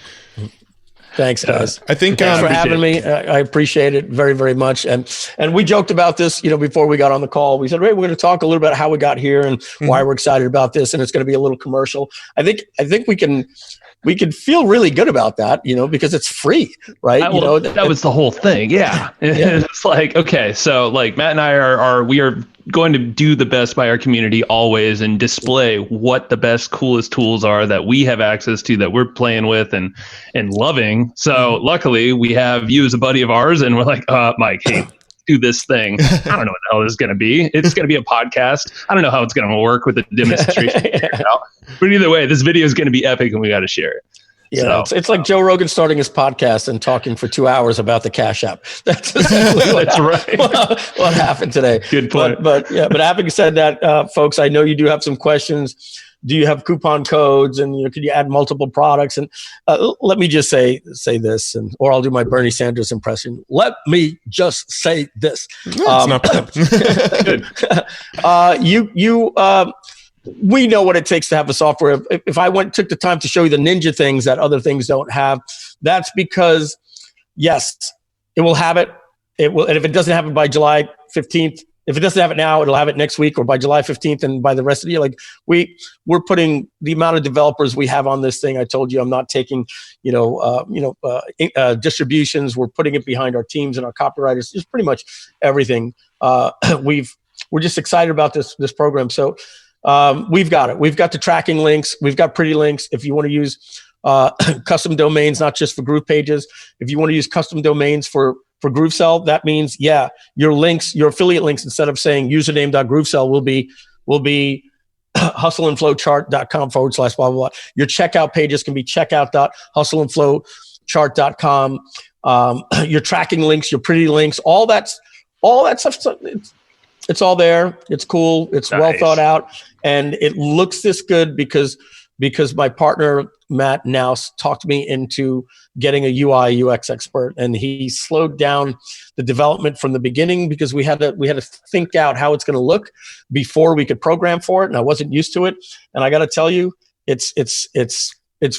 Thanks, guys. I think thanks for having me. I appreciate it very, very much. And we joked about this, before we got on the call. We said, hey, we're going to talk a little bit about how we got here and why we're excited about this. And it's going to be a little commercial. I think we can feel really good about that, because it's free, right? That was the whole thing. Yeah. It's like, okay, so like Matt and I we are going to do the best by our community always and display what the best, coolest tools are that we have access to, that we're playing with and loving. So luckily we have you as a buddy of ours, and we're like, Mike, hey, do this thing. I don't know what the hell this is going to be. It's going to be a podcast. I don't know how it's going to work with the demonstration. But either way, this video is going to be epic and we got to share it. Yeah, so, it's like Joe Rogan starting his podcast and talking for 2 hours about the Cash App. That's right. What happened today. Good point. But having said that, folks, I know you do have some questions. Do you have coupon codes, and could you add multiple products? And let me just say this, or I'll do my Bernie Sanders impression. Let me just say this. It's not bad. We know what it takes to have a software. If I took the time to show you the ninja things that other things don't have, that's because, yes, it will have it. it will, and if it doesn't happen by July 15th, if it doesn't have it now, it'll have it next week or by July 15th and by the rest of the year. Like we're putting the amount of developers we have on this thing. I told you I'm not taking, distributions. We're putting it behind our teams and our copywriters. Just pretty much everything. We're just excited about this program. So we've got it. We've got the tracking links. We've got pretty links. If you want to use custom domains, not just for Groove Pages. If you want to use custom domains for GrooveSell, that means, your links, your affiliate links, instead of saying username.groovesell will be hustleandflowchart.com/blah, blah, blah. Your checkout pages can be checkout.hustleandflowchart.com. Your tracking links, your pretty links, all that stuff. It's all there. It's cool. It's nice. Well thought out. And it looks this good because my partner, Matt, now talked me into getting a UI UX expert, and he slowed down the development from the beginning because we had to think out how it's going to look before we could program for it, and I wasn't used to it. And I got to tell you, it's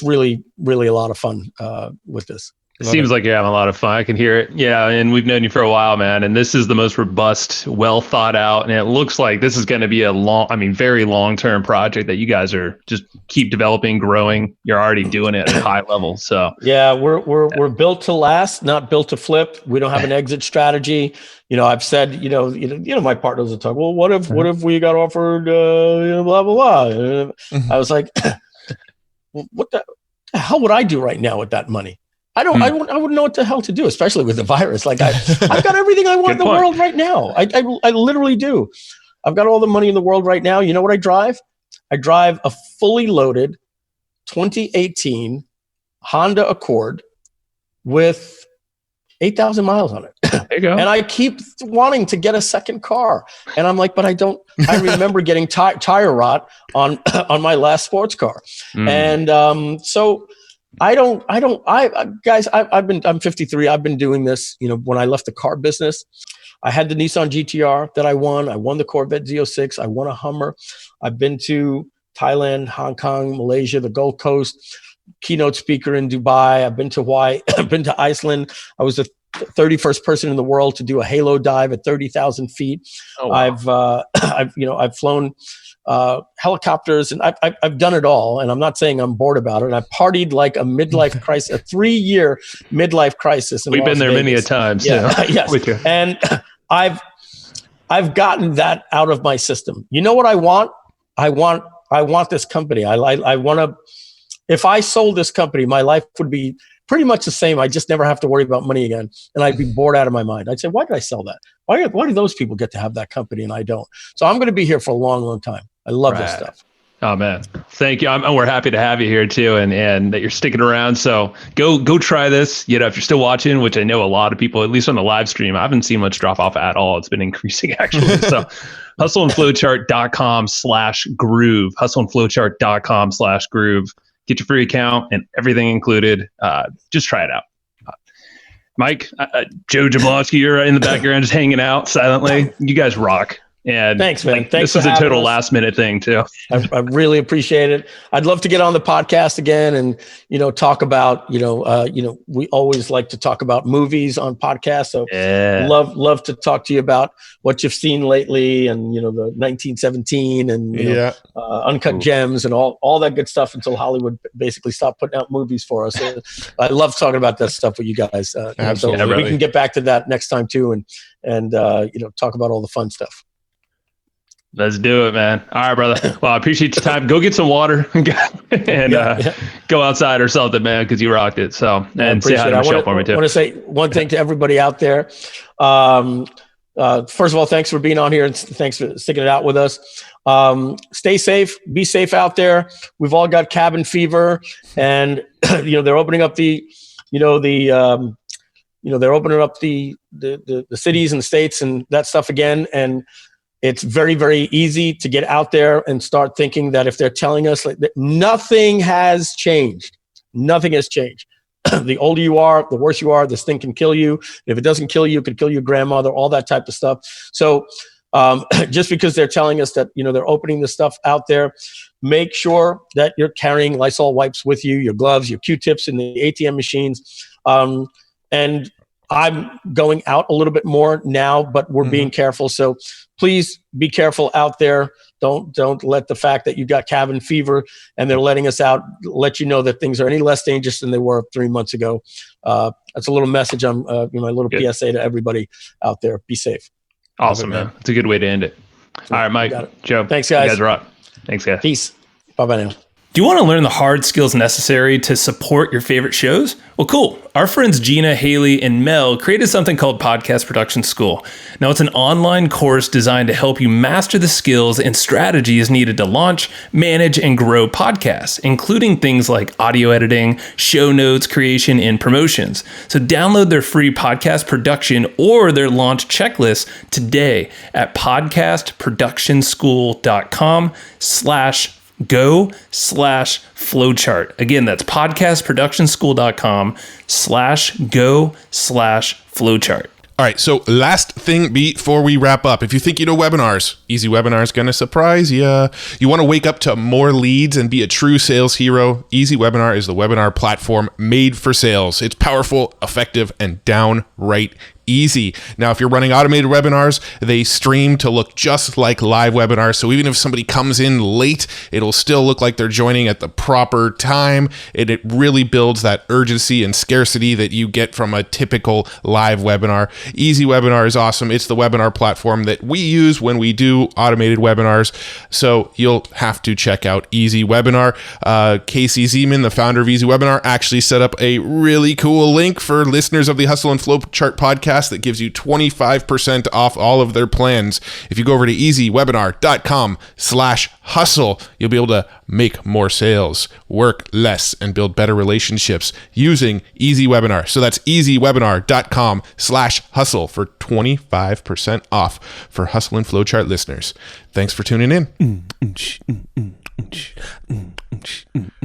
really, really a lot of fun with this. It seems like you're having a lot of fun. I can hear it. Yeah, and we've known you for a while, man. And this is the most robust, well thought out, and it looks like this is going to be a very long-term project that you guys are just keep developing, growing. You're already doing it at a high level. So yeah, we're built to last, not built to flip. We don't have an exit strategy. I've said, my partners will talk. Well, what if we got offered, blah blah blah. I was like, what the hell would I do right now with that money? I wouldn't know what the hell to do, especially with the virus. Like I've got everything I want in the world right now. I literally do. I've got all the money in the world right now. You know what I drive? I drive a fully loaded 2018 Honda Accord with 8,000 miles on it. There you go. And I keep wanting to get a second car. And I'm like, but I don't. I remember getting tire rot on my last sports car. And so I'm 53. I've been doing this, when I left the car business, I had the Nissan GTR that I won. I won the Corvette Z06. I won a Hummer. I've been to Thailand, Hong Kong, Malaysia, the Gold Coast, keynote speaker in Dubai. I've been to Hawaii. I've been to Iceland. I was the 31st person in the world to do a halo dive at 30,000 feet. Oh, wow. I've flown helicopters, and I've done it all. And I'm not saying I'm bored about it. And I partied like a midlife crisis, a 3-year midlife crisis. We've been there many a time. Yeah, yes. And I've gotten that out of my system. You know what I want? I want this company. I want to. If I sold this company, my life would be pretty much the same. I just never have to worry about money again, and I'd be bored out of my mind. I'd say, why did I sell that? Why do those people get to have that company and I don't? So I'm going to be here for a long, long time. I love this stuff. Oh man, thank you. We're happy to have you here too, and that you're sticking around. So go try this. If you're still watching, which I know a lot of people, at least on the live stream, I haven't seen much drop off at all. It's been increasing actually. So hustleandflowchart.com/groove, hustleandflowchart.com/groove. Get your free account and everything included. Just try it out. Mike, Joe Jablonski, you're in the background just hanging out silently. You guys rock. And thanks, man. Thanks. This is a total last minute thing too. I really appreciate it. I'd love to get on the podcast again and, talk about, we always like to talk about movies on podcasts. So love to talk to you about what you've seen lately and, the 1917 and, Uncut Gems and all that good stuff until Hollywood basically stopped putting out movies for us. I love talking about that stuff with you guys. Absolutely. So we can get back to that next time too and talk about all the fun stuff. Let's do it, man. All right, brother. Well, I appreciate your time. Go get some water and go outside or something, man, because you rocked it. So, and say hi to Michelle for me too. I want to say one thing to everybody out there. First of all, thanks for being on here and thanks for sticking it out with us. Stay safe. Be safe out there. We've all got cabin fever, and they're opening up they're opening up the cities and the states and that stuff again, and it's very, very easy to get out there and start thinking that if they're telling us that nothing has changed, nothing has changed. The older you are, the worse you are, this thing can kill you. And if it doesn't kill you, it could kill your grandmother, all that type of stuff. So just because they're telling us that, they're opening this stuff out there, make sure that you're carrying Lysol wipes with you, your gloves, your Q-tips in the ATM machines. And I'm going out a little bit more now, but we're being careful. So please be careful out there. Don't let the fact that you got cabin fever and they're letting us out let you know that things are any less dangerous than they were 3 months ago. That's a little message. My little PSA to everybody out there. Be safe. Awesome, man. It's a good way to end it. All right, Mike, Joe. Thanks, guys. You guys rock. Thanks, guys. Peace. Bye-bye now. Do you want to learn the hard skills necessary to support your favorite shows? Well, cool. Our friends Gina, Haley, and Mel created something called Podcast Production School. Now, it's an online course designed to help you master the skills and strategies needed to launch, manage, and grow podcasts, including things like audio editing, show notes creation, and promotions. So download their free podcast production or their launch checklist today at podcastproductionschool.com/go/flowchart. Again, that's podcastproductionschool.com/go/flowchart. All right, so last thing before we wrap up. If you think you know webinars, Easy Webinar is going to surprise you. You want to wake up to more leads and be a true sales hero? Easy Webinar is the webinar platform made for sales. It's powerful, effective, and downright easy. Now, if you're running automated webinars, they stream to look just like live webinars. So even if somebody comes in late, it'll still look like they're joining at the proper time. It really builds that urgency and scarcity that you get from a typical live webinar. Easy Webinar is awesome. It's the webinar platform that we use when we do automated webinars. So you'll have to check out Easy Webinar. Casey Zeman, the founder of Easy Webinar, actually set up a really cool link for listeners of the Hustle and Flowchart podcast that gives you 25% off all of their plans. If you go over to easywebinar.com/hustle, you'll be able to make more sales, work less, and build better relationships using Easy Webinar. So that's easywebinar.com/hustle for 25% off for Hustle and Flowchart listeners. Thanks for tuning in.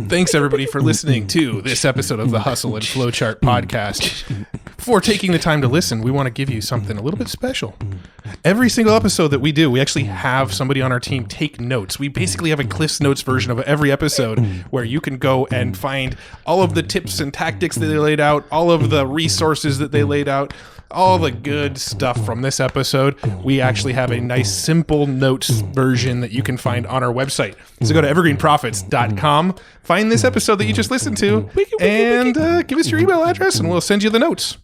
Thanks, everybody, for listening to this episode of the Hustle and Flowchart podcast. Before taking the time to listen, we want to give you something a little bit special. Every single episode that we do, we actually have somebody on our team take notes. We basically have a Cliff's Notes version of every episode where you can go and find all of the tips and tactics that they laid out, all of the resources that they laid out, all the good stuff from this episode. We actually have a nice simple notes version that you can find on our website. So go to evergreenprofits.com, find this episode that you just listened to, and give us your email address and we'll send you the notes.